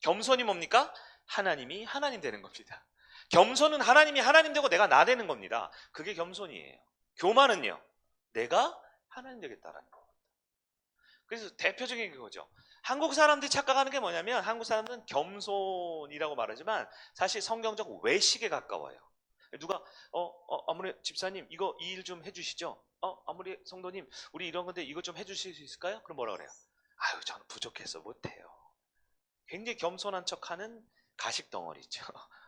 겸손이 뭡니까? 하나님이 하나님 되는 겁니다. 겸손은 하나님이 하나님 되고 내가 나 되는 겁니다. 그게 겸손이에요. 교만은요, 내가 하나님 되겠다라는 겁니다. 그래서 대표적인 그거죠. 한국 사람들이 착각하는 게 뭐냐면, 한국 사람들은 겸손이라고 말하지만 사실 성경적 외식에 가까워요. 누가 아무리 집사님 이거 이 일 좀 해주시죠. 아무리 성도님 우리 이런 건데 이거 좀 해주실 수 있을까요? 그럼 뭐라 그래요? 아유 저는 부족해서 못해요. 굉장히 겸손한 척하는 가식 덩어리죠.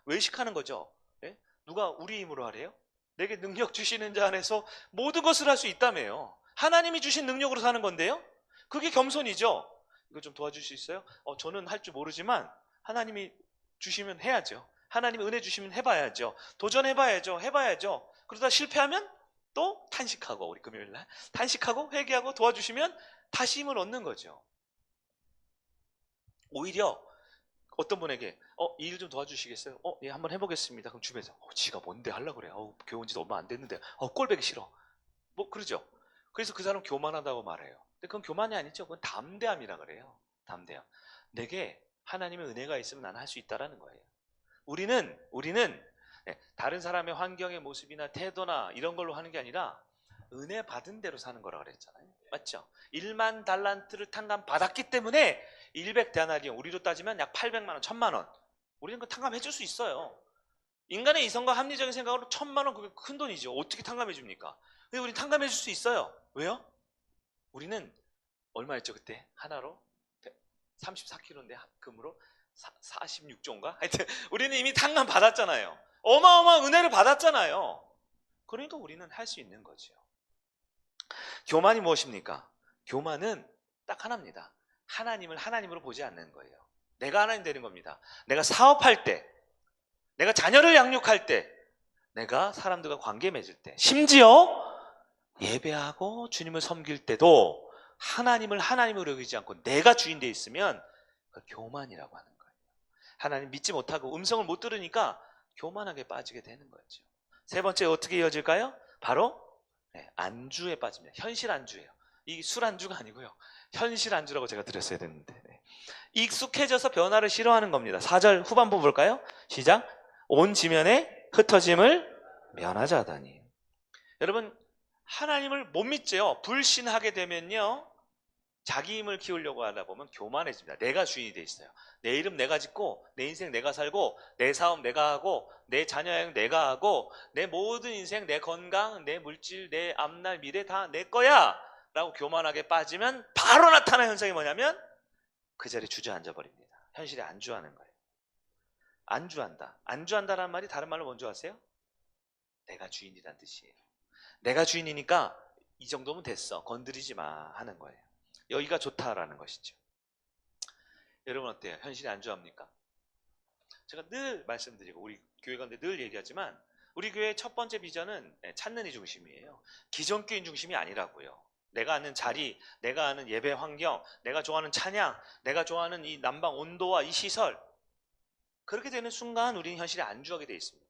외식하는 거죠. 네? 누가 우리 힘으로 하래요? 내게 능력 주시는 자 안에서 모든 것을 할 수 있다며요. 하나님이 주신 능력으로 사는 건데요. 그게 겸손이죠. 이거 좀 도와줄 수 있어요? 저는 할 줄 모르지만 하나님이 주시면 해야죠. 하나님이 은혜 주시면 해봐야죠. 도전해봐야죠. 해봐야죠. 그러다 실패하면 또 탄식하고, 우리 금요일날 탄식하고 회개하고 도와주시면 다시 힘을 얻는 거죠. 오히려 어떤 분에게 이 일 좀 도와주시겠어요? 예, 한번 해보겠습니다. 그럼 주변에서 지가 뭔데 하려고 그래. 교회 온 지도 얼마 안 됐는데 꼴배기 싫어. 뭐 그러죠. 그래서 그 사람 교만하다고 말해요. 근데 그건 교만이 아니죠. 그건 담대함이라 그래요. 담대함. 내게 하나님의 은혜가 있으면 나는 할 수 있다라는 거예요. 우리는 다른 사람의 환경의 모습이나 태도나 이런 걸로 하는 게 아니라 은혜 받은 대로 사는 거라 그랬잖아요. 맞죠? 1만 달란트를 탕감 받았기 때문에 100데나리온, 우리로 따지면 약 800만 원, 1000만 원. 우리는 그 탕감해 줄 수 있어요. 인간의 이성과 합리적인 생각으로 1000만 원, 그게 큰 돈이죠. 어떻게 탕감해 줍니까? 근데 우리는 탕감해 줄 수 있어요. 왜요? 우리는 얼마였죠 그때? 하나로 34kg인데 금으로 46조인가? 하여튼 우리는 이미 탕감 받았잖아요. 어마어마한 은혜를 받았잖아요. 그러니까 우리는 할 수 있는 거죠. 교만이 무엇입니까? 교만은 딱 하나입니다. 하나님을 하나님으로 보지 않는 거예요. 내가 하나님 되는 겁니다. 내가 사업할 때, 내가 자녀를 양육할 때, 내가 사람들과 관계 맺을 때, 심지어 예배하고 주님을 섬길 때도 하나님을 하나님으로 여기지 않고 내가 주인 돼 있으면 그걸 교만이라고 하는 거예요. 하나님 믿지 못하고 음성을 못 들으니까 교만하게 빠지게 되는 거죠. 세 번째 어떻게 이어질까요? 바로 안주에 빠집니다. 현실 안주예요. 이 술 안주가 아니고요. 현실 안주라고 제가 드렸어야 됐는데. 익숙해져서 변화를 싫어하는 겁니다. 4절 후반부 볼까요? 시작. 온 지면에 흩어짐을 면하자 하다니. 여러분, 하나님을 못 믿죠. 불신하게 되면요, 자기 힘을 키우려고 하다 보면 교만해집니다. 내가 주인이 돼 있어요. 내 이름 내가 짓고, 내 인생 내가 살고, 내 사업 내가 하고, 내 자녀 양 내가 하고, 내 모든 인생, 내 건강, 내 물질, 내 앞날 미래 다 내 거야 라고 교만하게 빠지면 바로 나타나는 현상이 뭐냐면 그 자리에 주저앉아 버립니다. 현실에 안주하는 거예요. 안주한다. 안주한다라는 말이 다른 말로 뭔지 아세요? 내가 주인이란 뜻이에요. 내가 주인이니까 이 정도면 됐어, 건드리지 마 하는 거예요. 여기가 좋다라는 것이죠. 여러분 어때요? 현실에 안주합니까? 제가 늘 말씀드리고 우리 교회 가운데 늘 얘기하지만 우리 교회의 첫 번째 비전은 찾는 이 중심이에요. 기존 교인 중심이 아니라고요. 내가 아는 자리, 내가 아는 예배 환경, 내가 좋아하는 찬양, 내가 좋아하는 이 난방 온도와 이 시설, 그렇게 되는 순간 우리는 현실에 안주하게 되어 있습니다.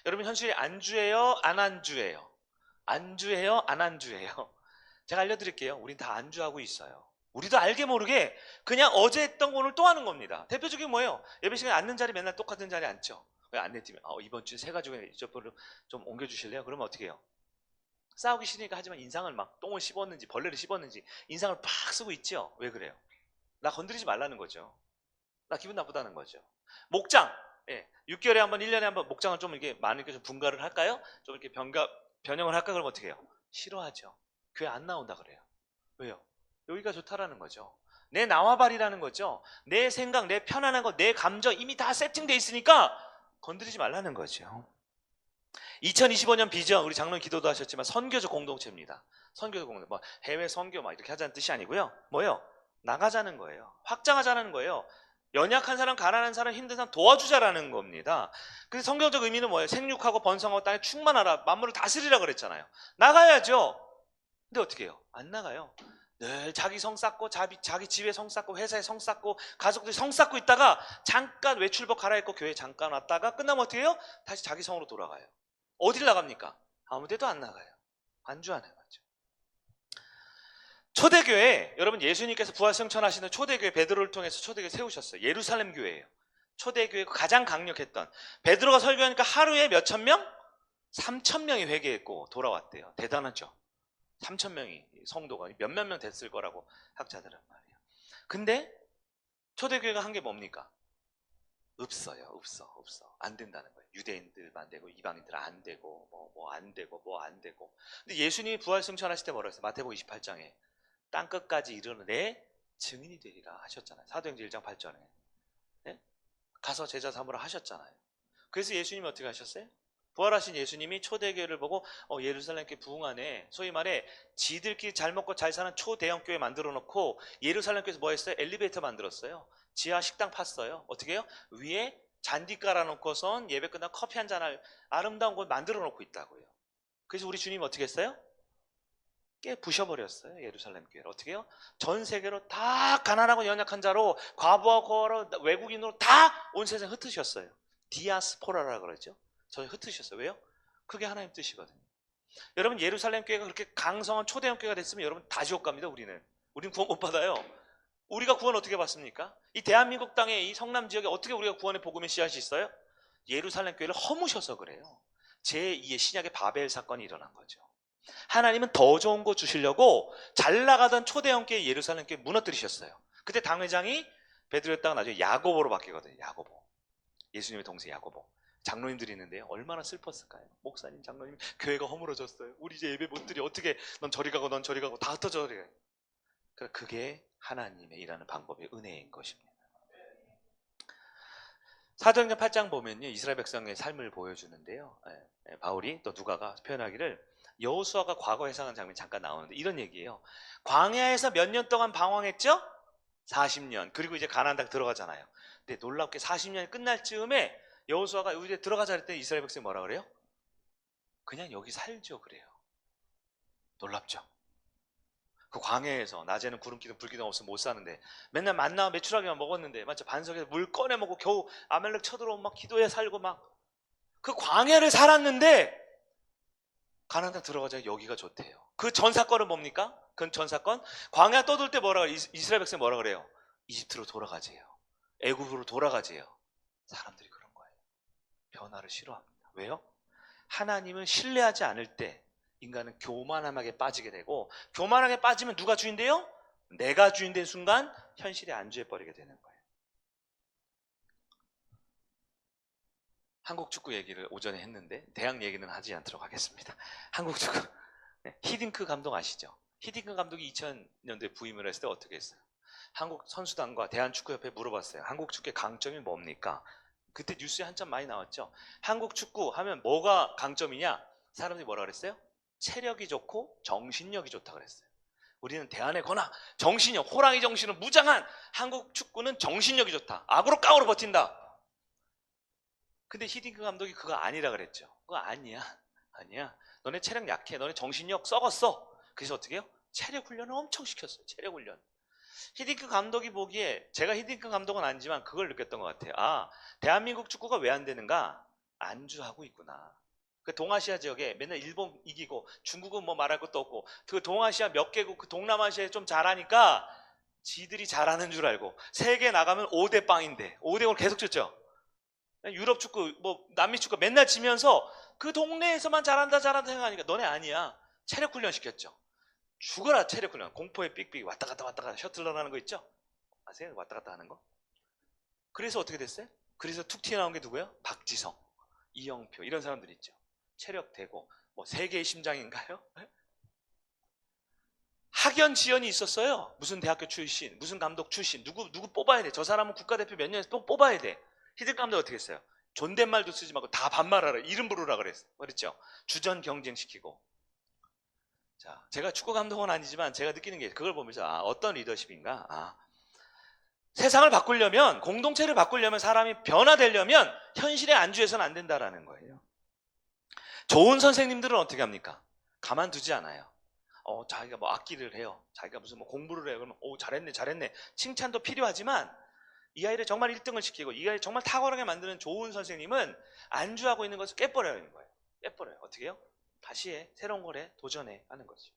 여러분, 현실에 안주해요? 안 안주해요? 안주해요? 안 안주해요? 제가 알려드릴게요. 우린 다 안주하고 있어요. 우리도 알게 모르게 그냥 어제 했던 거 오늘 또 하는 겁니다. 대표적인 뭐예요? 예배 시간에 앉는 자리 맨날 똑같은 자리에 앉죠. 왜 안내팀이 이번 주에 세 가지고 이쪽으로 좀 옮겨주실래요? 그러면 어떻게 해요? 싸우기 싫으니까 하지만 인상을 막 똥을 씹었는지 벌레를 씹었는지 인상을 팍 쓰고 있죠. 왜 그래요? 나 건드리지 말라는 거죠. 나 기분 나쁘다는 거죠. 목장, 6개월에 한번 1년에 한번 목장을 좀 이렇게 많으니까 좀 분가를 할까요? 좀 이렇게 변형을 할까? 그러면 어떻게 해요? 싫어하죠. 교회 안 나온다 그래요. 왜요? 여기가 좋다라는 거죠. 내 나와바리라는 거죠. 내 생각, 내 편안한 거, 내 감정 이미 다 세팅돼 있으니까 건드리지 말라는 거죠. 2025년 비전, 우리 장로님 기도도 하셨지만 선교적 공동체입니다. 선교적 공동체, 뭐 해외 선교 막 이렇게 하자는 뜻이 아니고요. 뭐예요? 나가자는 거예요. 확장하자는 거예요. 연약한 사람, 가난한 사람, 힘든 사람 도와주자라는 겁니다. 그래서 성경적 의미는 뭐예요? 생육하고 번성하고 땅에 충만하라, 만물을 다스리라 그랬잖아요. 나가야죠. 근데 어떻게 해요? 안 나가요. 늘 자기 성 쌓고, 자기 집에 성 쌓고, 회사에 성 쌓고, 가족들이 성 쌓고 있다가 잠깐 외출복 갈아입고 교회에 잠깐 왔다가 끝나면 어떻게 해요? 다시 자기 성으로 돌아가요. 어딜 나갑니까? 아무 데도 안 나가요. 안주하는 거죠. 초대교회, 여러분 예수님께서 부활승천하시는 초대교회 베드로를 통해서 초대교회 세우셨어요. 예루살렘 교회예요. 초대교회가 가장 강력했던, 베드로가 설교하니까 하루에 몇 천 명? 3천 명이 회개했고 돌아왔대요. 대단하죠. 3천 명이 성도가 몇몇 명 됐을 거라고 학자들은 말이에요. 근데 초대교회가 한 게 뭡니까? 없어요. 없어. 안 된다는 거예요. 유대인들만 되고 이방인들 안 되고 뭐 안 되고. 근데 예수님이 부활승천하실 때 뭐라고 했어요? 마태복음 28장에 땅끝까지 이르는 내 증인이 되리라 하셨잖아요. 사도행전 1장 8절에. 네? 가서 제자 삼으라 하셨잖아요. 그래서 예수님이 어떻게 하셨어요? 부활하신 예수님이 초대교회를 보고 예루살렘께 부흥하네. 소위 말해 지들끼리 잘 먹고 잘 사는 초대형 교회 만들어 놓고 예루살렘께서 뭐 했어요? 엘리베이터 만들었어요. 지하 식당 팠어요. 어떻게 해요? 위에 잔디 깔아놓고선 예배 끝나고 커피 한잔 할 아름다운 곳 만들어 놓고 있다고요. 그래서 우리 주님이 어떻게 했어요? 깨 부셔버렸어요. 예루살렘 교회를. 어떻게 해요? 전 세계로 다 가난하고 연약한 자로, 과부하 고아로, 외국인으로 다 온 세상 흩으셨어요. 디아스포라라고 그러죠. 저희 흩으셨어요. 왜요? 그게 하나님 뜻이거든요. 여러분, 예루살렘 교회가 그렇게 강성한 초대형 교회가 됐으면 여러분 다 지옥 갑니다. 우리는 구원 못 받아요. 우리가 구원 어떻게 받습니까? 이 대한민국 땅의 이 성남 지역에 어떻게 우리가 구원의 복음의 씨앗이 있어요? 예루살렘 교회를 허무셔서 그래요. 제2의 신약의 바벨 사건이 일어난 거죠. 하나님은 더 좋은 거 주시려고 잘 나가던 초대형 교회 예루살렘 교회 무너뜨리셨어요. 그때 당회장이 베드로였다가 나중에 야고보로 바뀌거든요. 야고보. 예수님의 동생 야고보. 장로님들이 있는데요. 얼마나 슬펐을까요? 목사님, 장로님, 교회가 허물어졌어요. 우리 이제 예배 못 드려. 어떻게, 넌 저리 가고 넌 저리 가고 다 흩어져 버려요. 그게 하나님의 일하는 방법의 은혜인 것입니다. 사도행전 8장 보면요, 이스라엘 백성의 삶을 보여주는데요. 바울이 또 누가가 표현하기를 여호수아가 과거 회상한 장면이 잠깐 나오는데 이런 얘기예요. 광야에서 몇 년 동안 방황했죠? 40년. 그리고 이제 가나안 땅 들어가잖아요. 근데 놀랍게 40년이 끝날 즈음에 여호수아가 여기에 들어가자 할 때 이스라엘 백성이 뭐라 그래요? 그냥 여기 살죠 그래요. 놀랍죠? 그 광야에서 낮에는 구름기둥 불기둥 없으면 못 사는데 맨날 만나 메추라기만 먹었는데 맞죠? 반석에서 물 꺼내 먹고 겨우 아말렉 쳐들어오면 막 기도해 살고 막 그 광야를 살았는데 가나안 땅 들어가자 여기가 좋대요. 그 전 사건은 뭡니까? 그 전 사건 광야 떠돌 때 뭐라 그래요? 이스라엘 백성이 뭐라 그래요? 이집트로 돌아가재요. 애굽으로 돌아가재요. 사람들이 그런 거예요. 변화를 싫어합니다. 왜요? 하나님을 신뢰하지 않을 때 인간은 교만함하게 빠지게 되고, 교만하게 빠지면 누가 주인돼요? 내가 주인된 순간 현실에 안주해 버리게 되는 거예요. 한국 축구 얘기를 오전에 했는데 대학 얘기는 하지 않도록 하겠습니다. 한국 축구, 네, 히딩크 감독 아시죠? 히딩크 감독이 2000년대 부임을 했을 때 어떻게 했어요? 한국 선수단과 대한축구협회에 물어봤어요. 한국 축구의 강점이 뭡니까? 그때 뉴스에 한참 많이 나왔죠. 한국 축구 하면 뭐가 강점이냐? 사람들이 뭐라 그랬어요? 체력이 좋고 정신력이 좋다 그랬어요. 우리는 대안에 거나 정신력, 호랑이 정신은 무장한 한국 축구는 정신력이 좋다. 악으로 깡으로 버틴다. 근데 히딩크 감독이 그거 아니라 그랬죠. 그거 아니야. 아니야. 너네 체력 약해. 너네 정신력 썩었어. 그래서 어떻게 해요? 체력 훈련을 엄청 시켰어요. 체력 훈련. 히딩크 감독이 보기에, 제가 히딩크 감독은 아니지만 그걸 느꼈던 것 같아요. 아, 대한민국 축구가 왜 안 되는가? 안주하고 있구나. 그 동아시아 지역에 맨날 일본 이기고 중국은 뭐 말할 것도 없고 그 동아시아 몇 개국, 그 동남아시아에 좀 잘하니까 지들이 잘하는 줄 알고 세계 나가면 5대 빵인데 5대 0을 계속 쳤죠. 유럽 축구, 뭐 남미 축구 맨날 지면서 그 동네에서만 잘한다 생각하니까 너네 아니야. 체력 훈련 시켰죠. 죽어라 체력 훈련. 공포의 삑삑 왔다 갔다 셔틀런 하는 거 있죠? 아세요? 왔다 갔다 하는 거. 그래서 어떻게 됐어요? 그래서 툭 튀어나온 게 누구예요? 박지성, 이영표 이런 사람들 있죠. 체력 되고 뭐 세계의 심장인가요? 학연 지연이 있었어요. 무슨 대학교 출신, 무슨 감독 출신, 누구 뽑아야 돼. 저 사람은 국가대표 몇 년에서 또 뽑아야 돼. 히딩크 감독 어떻게 했어요? 존댓말도 쓰지 말고 다 반말하라, 이름 부르라 그랬죠. 주전 경쟁시키고. 자, 제가 축구 감독은 아니지만 제가 느끼는 게 그걸 보면서 어떤 리더십인가? 세상을 바꾸려면, 공동체를 바꾸려면, 사람이 변화되려면 현실에 안주해서는 안 된다라는 거예요. 좋은 선생님들은 어떻게 합니까? 가만두지 않아요. 자기가 뭐 악기를 해요. 자기가 무슨 뭐 공부를 해요. 그러면 잘했네. 칭찬도 필요하지만 이 아이를 정말 1등을 시키고 이 아이를 정말 탁월하게 만드는 좋은 선생님은 안주하고 있는 것을 깨버리는 거예요. 깨버려요. 어떻게 해요? 다시 해. 새로운 걸 해. 도전해. 하는 거죠.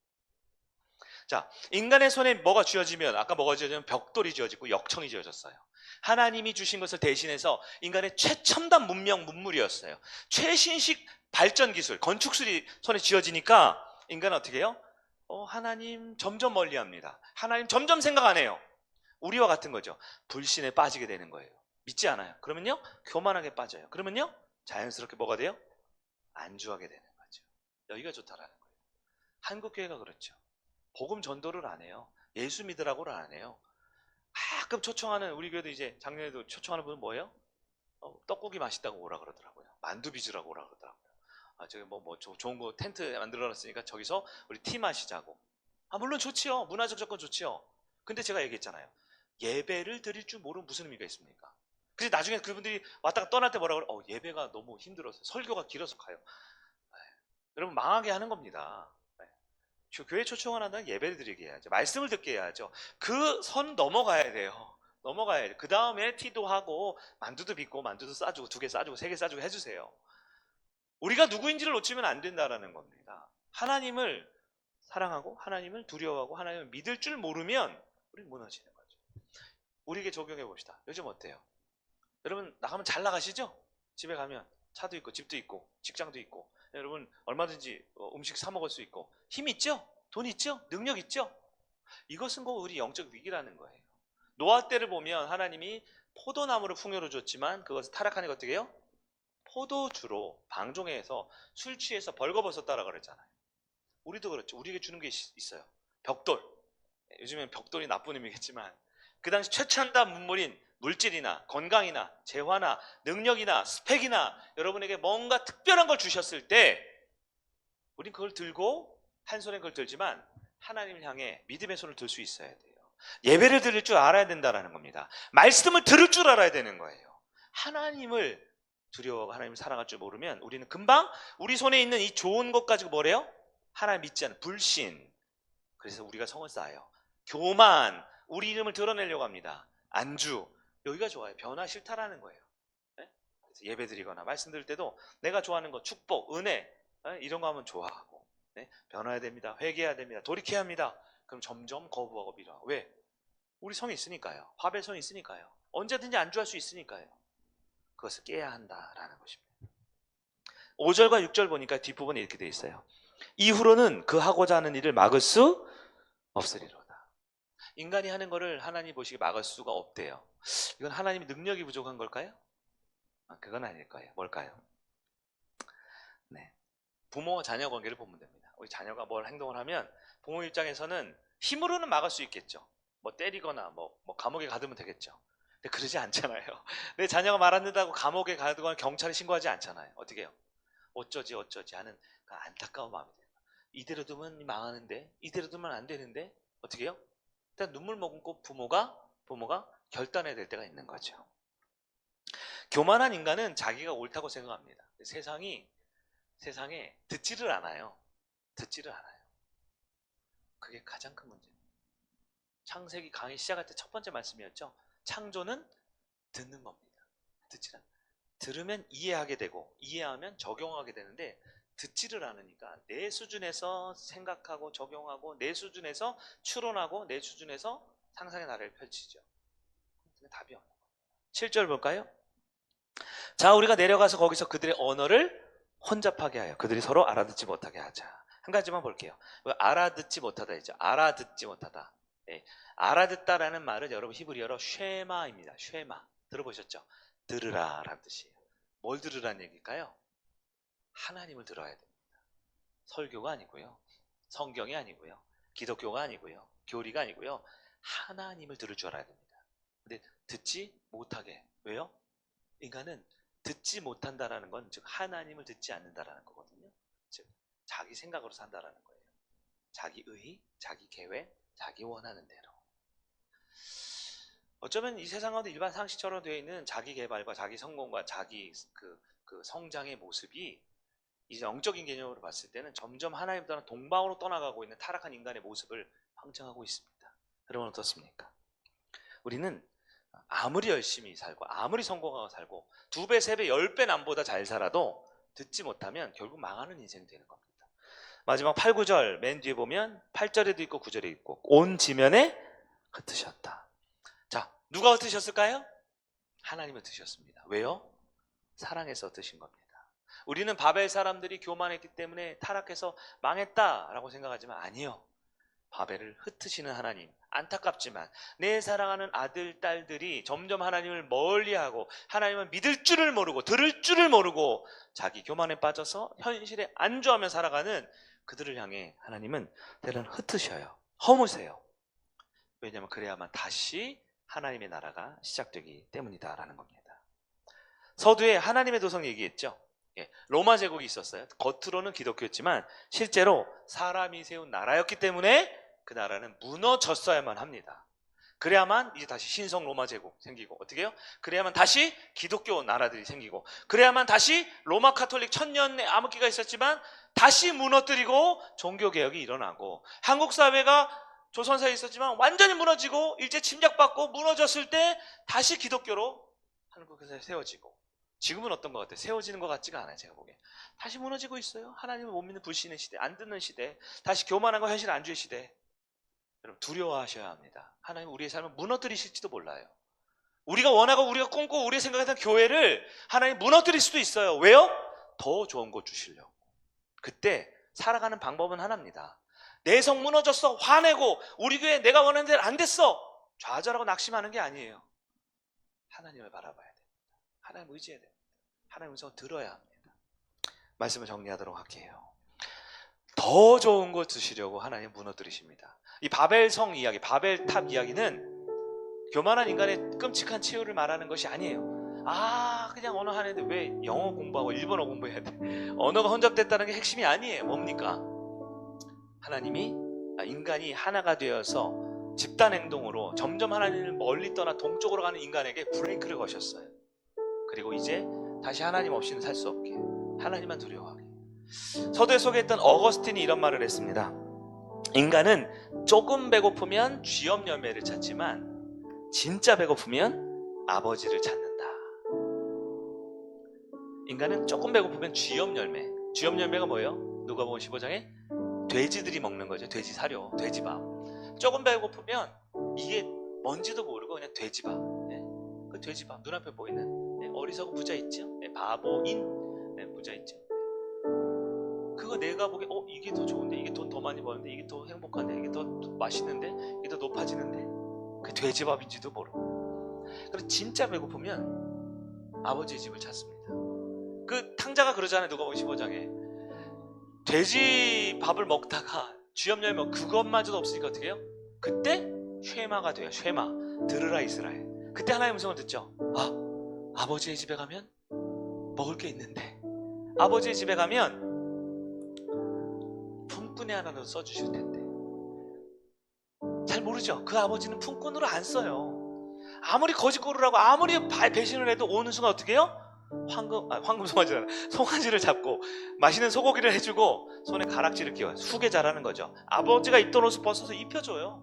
자, 인간의 손에 뭐가 쥐어지면, 아까 뭐가 쥐어지면 벽돌이 쥐어지고 역청이 쥐어졌어요. 하나님이 주신 것을 대신해서 인간의 최첨단 문명, 문물이었어요. 최신식 발전 기술, 건축술이 손에 쥐어지니까 인간은 어떻게 해요? 하나님 점점 멀리합니다. 하나님 점점 생각 안 해요. 우리와 같은 거죠. 불신에 빠지게 되는 거예요. 믿지 않아요. 그러면요, 교만하게 빠져요. 그러면요, 자연스럽게 뭐가 돼요? 안주하게 되는 거죠. 여기가 좋다라는 거예요. 한국교회가 그렇죠. 복음 전도를 안 해요. 예수 믿으라고를 안 해요. 가끔 초청하는, 우리 교회도 이제 작년에도 초청하는 분은 뭐예요? 떡국이 맛있다고 오라 그러더라고요. 만두 빚으라고 오라 그러더라고요. 저기 좋은 거 텐트 만들어 놨으니까 저기서 우리 티 마시자고. 물론 좋지요. 문화적 조건 좋지요. 근데 제가 얘기했잖아요. 예배를 드릴 줄 모르면 무슨 의미가 있습니까? 그래서 나중에 그분들이 왔다가 떠날 때 뭐라 그래? 예배가 너무 힘들어서, 설교가 길어서 가요. 여러분, 망하게 하는 겁니다. 교회 초청을 한다면 예배를 드리게 해야죠. 말씀을 듣게 해야죠. 그 선 넘어가야 돼요. 넘어가야 돼요. 그 다음에 티도 하고 만두도 빚고 만두도 싸주고 2개 싸주고 3개 싸주고 해주세요. 우리가 누구인지를 놓치면 안 된다는 겁니다. 하나님을 사랑하고 하나님을 두려워하고 하나님을 믿을 줄 모르면 우리는 무너지는 거죠. 우리에게 적용해 봅시다. 요즘 어때요? 여러분 나가면 잘 나가시죠? 집에 가면 차도 있고 집도 있고 직장도 있고, 여러분 얼마든지 음식 사 먹을 수 있고 힘 있죠? 돈 있죠? 능력 있죠? 이것은 곧 우리 영적 위기라는 거예요. 노아 때를 보면 하나님이 포도나무를 풍요로 줬지만 그것을 타락하니까 어떻게 해요? 포도주로 방종해서 술 취해서 벌거벗었다라고 그랬잖아요. 우리도 그렇죠. 우리에게 주는 게 있어요. 벽돌. 요즘엔 벽돌이 나쁜 의미겠지만 그 당시 최첨단 문물인 물질이나 건강이나 재화나 능력이나 스펙이나 여러분에게 뭔가 특별한 걸 주셨을 때 우린 그걸 들고, 한 손에 그걸 들지만 하나님을 향해 믿음의 손을 들 수 있어야 돼요. 예배를 드릴 줄 알아야 된다는 겁니다. 말씀을 들을 줄 알아야 되는 거예요. 하나님을 두려워하고 하나님을 사랑할 줄 모르면 우리는 금방 우리 손에 있는 이 좋은 것 가지고 뭐래요? 하나님 믿지 않는 불신. 그래서 우리가 성을 쌓아요. 교만, 우리 이름을 드러내려고 합니다. 안주, 여기가 좋아요. 변화 싫다라는 거예요. 네? 그래서 예배 드리거나 말씀 드릴 때도 내가 좋아하는 거, 축복, 은혜, 이런 거 하면 좋아하고, 네? 변화해야 됩니다. 회개해야 됩니다. 돌이켜야 합니다. 그럼 점점 거부하고 밀어. 왜? 우리 성이 있으니까요. 화배 성이 있으니까요. 언제든지 안주할 수 있으니까요. 그것을 깨야 한다라는 것입니다. 5절과 6절 보니까 뒷부분에 이렇게 돼 있어요. 이후로는 그 하고자 하는 일을 막을 수 없으리로다. 인간이 하는 거를 하나님 보시기에 막을 수가 없대요. 이건 하나님의 능력이 부족한 걸까요? 그건 아닐 거예요. 뭘까요? 네. 부모와 자녀 관계를 보면 됩니다. 우리 자녀가 뭘 행동을 하면 부모 입장에서는 힘으로는 막을 수 있겠죠. 뭐 때리거나 뭐 감옥에 가두면 되겠죠. 근데 그러지 않잖아요. 내 자녀가 말 안 듣는다고 감옥에 가두거나 경찰에 신고하지 않잖아요. 어떻게 해요? 어쩌지 하는 그 안타까운 마음이 들어요. 이대로 두면 망하는데, 이대로 두면 안 되는데 어떻게 해요? 일단 눈물 머금고 부모가 결단해야 될 때가 있는 거죠. 교만한 인간은 자기가 옳다고 생각합니다. 세상에 듣지를 않아요. 그게 가장 큰 문제입니다. 창세기 강의 시작할 때 첫 번째 말씀이었죠. 창조는 듣는 겁니다. 듣지를 않아요. 들으면 이해하게 되고 이해하면 적용하게 되는데 듣지를 않으니까 내 수준에서 생각하고 적용하고 내 수준에서 추론하고 내 수준에서 상상의 나래를 펼치죠. 답이 없는 거예요. 7절 볼까요? 자, 우리가 내려가서 거기서 그들의 언어를 혼잡하게 하여 그들이 서로 알아듣지 못하게 하자. 한 가지만 볼게요. 알아듣지 못하다 했죠. 알아듣지 못하다. 네. 알아듣다라는 말은 여러분 히브리어로 쉐마입니다. 쉐마. 들어보셨죠? 들으라 라는 뜻이에요. 뭘 들으라는 얘기일까요? 하나님을 들어야 됩니다. 설교가 아니고요. 성경이 아니고요. 기독교가 아니고요. 교리가 아니고요. 하나님을 들을 줄 알아야 됩니다. 근데 듣지 못하게. 왜요? 인간은 듣지 못한다라는 건 즉 하나님을 듣지 않는다라는 거거든요. 즉 자기 생각으로 산다라는 거예요. 자기 의, 자기 계획, 자기 원하는 대로. 어쩌면 이 세상 가운데 일반 상식처럼 되어 있는 자기 개발과 자기 성공과 자기 그 성장의 모습이 이제 영적인 개념으로 봤을 때는 점점 하나님보다는 동방으로 떠나가고 있는 타락한 인간의 모습을 방증하고 있습니다. 여러분 어떻습니까? 우리는 아무리 열심히 살고 아무리 성공하고 살고 2배, 3배, 10배 남보다 잘 살아도 듣지 못하면 결국 망하는 인생이 되는 겁니다. 마지막 8, 9절 맨 뒤에 보면 8절에도 있고 9절에 있고 온 지면에 흩으셨다. 자, 누가 흩으셨을까요? 하나님이 흩으셨습니다. 왜요? 사랑해서 흩으신 겁니다. 우리는 바벨 사람들이 교만했기 때문에 타락해서 망했다라고 생각하지만 아니요. 바벨을 흩으시는 하나님, 안타깝지만 내 사랑하는 아들, 딸들이 점점 하나님을 멀리하고 하나님을 믿을 줄을 모르고 들을 줄을 모르고 자기 교만에 빠져서 현실에 안주하며 살아가는 그들을 향해 하나님은 때로는 흩으셔요. 허무세요. 왜냐하면 그래야만 다시 하나님의 나라가 시작되기 때문이다라는 겁니다. 서두에 하나님의 도성 얘기했죠. 로마 제국이 있었어요. 겉으로는 기독교였지만 실제로 사람이 세운 나라였기 때문에 그 나라는 무너졌어야만 합니다. 그래야만 이제 다시 신성 로마 제국 생기고 어떻게 해요? 그래야만 다시 기독교 나라들이 생기고 그래야만 다시 로마 카톨릭 1000년의 암흑기가 있었지만 다시 무너뜨리고 종교개혁이 일어나고 한국 사회가 조선사에 있었지만 완전히 무너지고 일제 침략받고 무너졌을 때 다시 기독교로 한국에서 세워지고 지금은 어떤 것 같아요? 세워지는 것 같지가 않아요. 제가 보기에 다시 무너지고 있어요. 하나님을 못 믿는 불신의 시대, 안 듣는 시대, 다시 교만한과 현실 안주의 시대. 여러분 두려워하셔야 합니다. 하나님 우리의 삶을 무너뜨리실지도 몰라요. 우리가 원하고 우리가 꿈꾸고 우리가 생각했던 교회를 하나님 무너뜨릴 수도 있어요. 왜요? 더 좋은 거 주시려고. 그때 살아가는 방법은 하나입니다. 내 성 무너졌어. 화내고 우리 교회 내가 원하는 대로 안 됐어. 좌절하고 낙심하는 게 아니에요. 하나님을 바라봐야 됩니다. 하나님 의지해야 됩니다. 하나님 음성을 들어야 합니다. 말씀을 정리하도록 할게요. 더 좋은 거 주시려고 하나님 무너뜨리십니다. 이 바벨성 이야기, 바벨탑 이야기는 교만한 인간의 끔찍한 치유를 말하는 것이 아니에요. 그냥 언어 하는데 왜 영어 공부하고 일본어 공부해야 돼? 언어가 혼잡됐다는 게 핵심이 아니에요. 뭡니까? 하나님이 인간이 하나가 되어서 집단 행동으로 점점 하나님을 멀리 떠나 동쪽으로 가는 인간에게 브레이크를 거셨어요. 그리고 이제 다시 하나님 없이는 살 수 없게 하나님만 두려워하게. 서두에 소개했던 어거스틴이 이런 말을 했습니다. 인간은 조금 배고프면 쥐염 열매를 찾지만 진짜 배고프면 아버지를 찾는다. 인간은 조금 배고프면 쥐염 열매. 쥐염 열매가 뭐예요? 누가복음 15장에 돼지들이 먹는 거죠. 돼지 사료, 돼지밥. 조금 배고프면 이게 뭔지도 모르고 그냥 돼지밥. 그 돼지밥 눈앞에 보이는 어리석은 부자 있죠? 바보인 부자 있죠? 그거 내가 보기에 이게 더 좋은데, 이게 돈 더 많이 버는데, 이게 더 행복한데, 이게 더 맛있는데, 이게 더 높아지는데, 그게 돼지밥인지도 모르고. 그래서 진짜 배고프면 아버지의 집을 찾습니다. 그 탕자가 그러잖아요. 누가복음 15장에 돼지 밥을 먹다가 주염 열면 그것마저도 없으니까 어떻게 해요? 그때 쉐마가 돼요. 쉐마, 들으라 이스라엘. 그때 하나님의 음성을 듣죠. 아버지의 집에 가면 먹을 게 있는데, 아버지의 집에 가면 품꾼이 하나라도 써주실 텐데. 잘 모르죠. 그 아버지는 품꾼으로 안 써요. 아무리 거짓고를 하고 아무리 배신을 해도 오는 순간 어떻게 해요? 황금 송아지잖아. 송아지를 잡고 맛있는 소고기를 해주고 손에 가락지를 끼워요. 후계 잘하는 거죠. 아버지가 입던 옷을 벗어서 입혀줘요.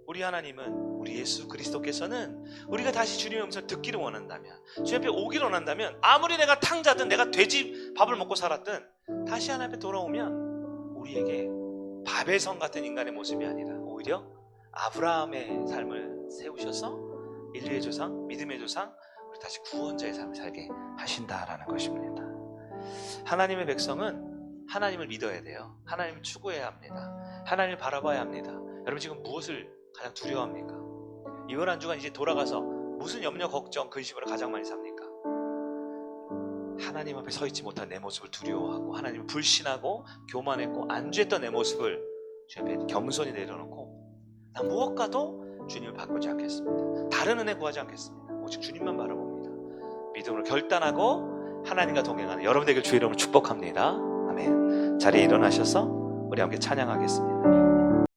우리 하나님은, 우리 예수 그리스도께서는 우리가 다시 주님의 음성을 듣기를 원한다면, 주님 앞에 오기를 원한다면, 아무리 내가 탕자든 내가 돼지 밥을 먹고 살았든 다시 하나님 앞에 돌아오면 우리에게 바벨 성 같은 인간의 모습이 아니라 오히려 아브라함의 삶을 세우셔서 인류의 조상, 믿음의 조상, 우리 다시 구원자의 삶을 살게 하신다라는 것입니다. 하나님의 백성은 하나님을 믿어야 돼요. 하나님을 추구해야 합니다. 하나님을 바라봐야 합니다. 여러분 지금 무엇을 가장 두려워합니까? 이번 한 주간 이제 돌아가서 무슨 염려, 걱정, 근심으로 가장 많이 삽니까? 하나님 앞에 서 있지 못한 내 모습을 두려워하고, 하나님을 불신하고 교만했고 안주했던 내 모습을 주님 앞에 겸손히 내려놓고, 난 무엇과도 주님을 바꾸지 않겠습니다. 다른 은혜 구하지 않겠습니다. 오직 주님만 바라봅니다. 믿음으로 결단하고 하나님과 동행하는 여러분 되길 주의 이름으로 축복합니다. 아멘. 자리에 일어나셔서 우리 함께 찬양하겠습니다.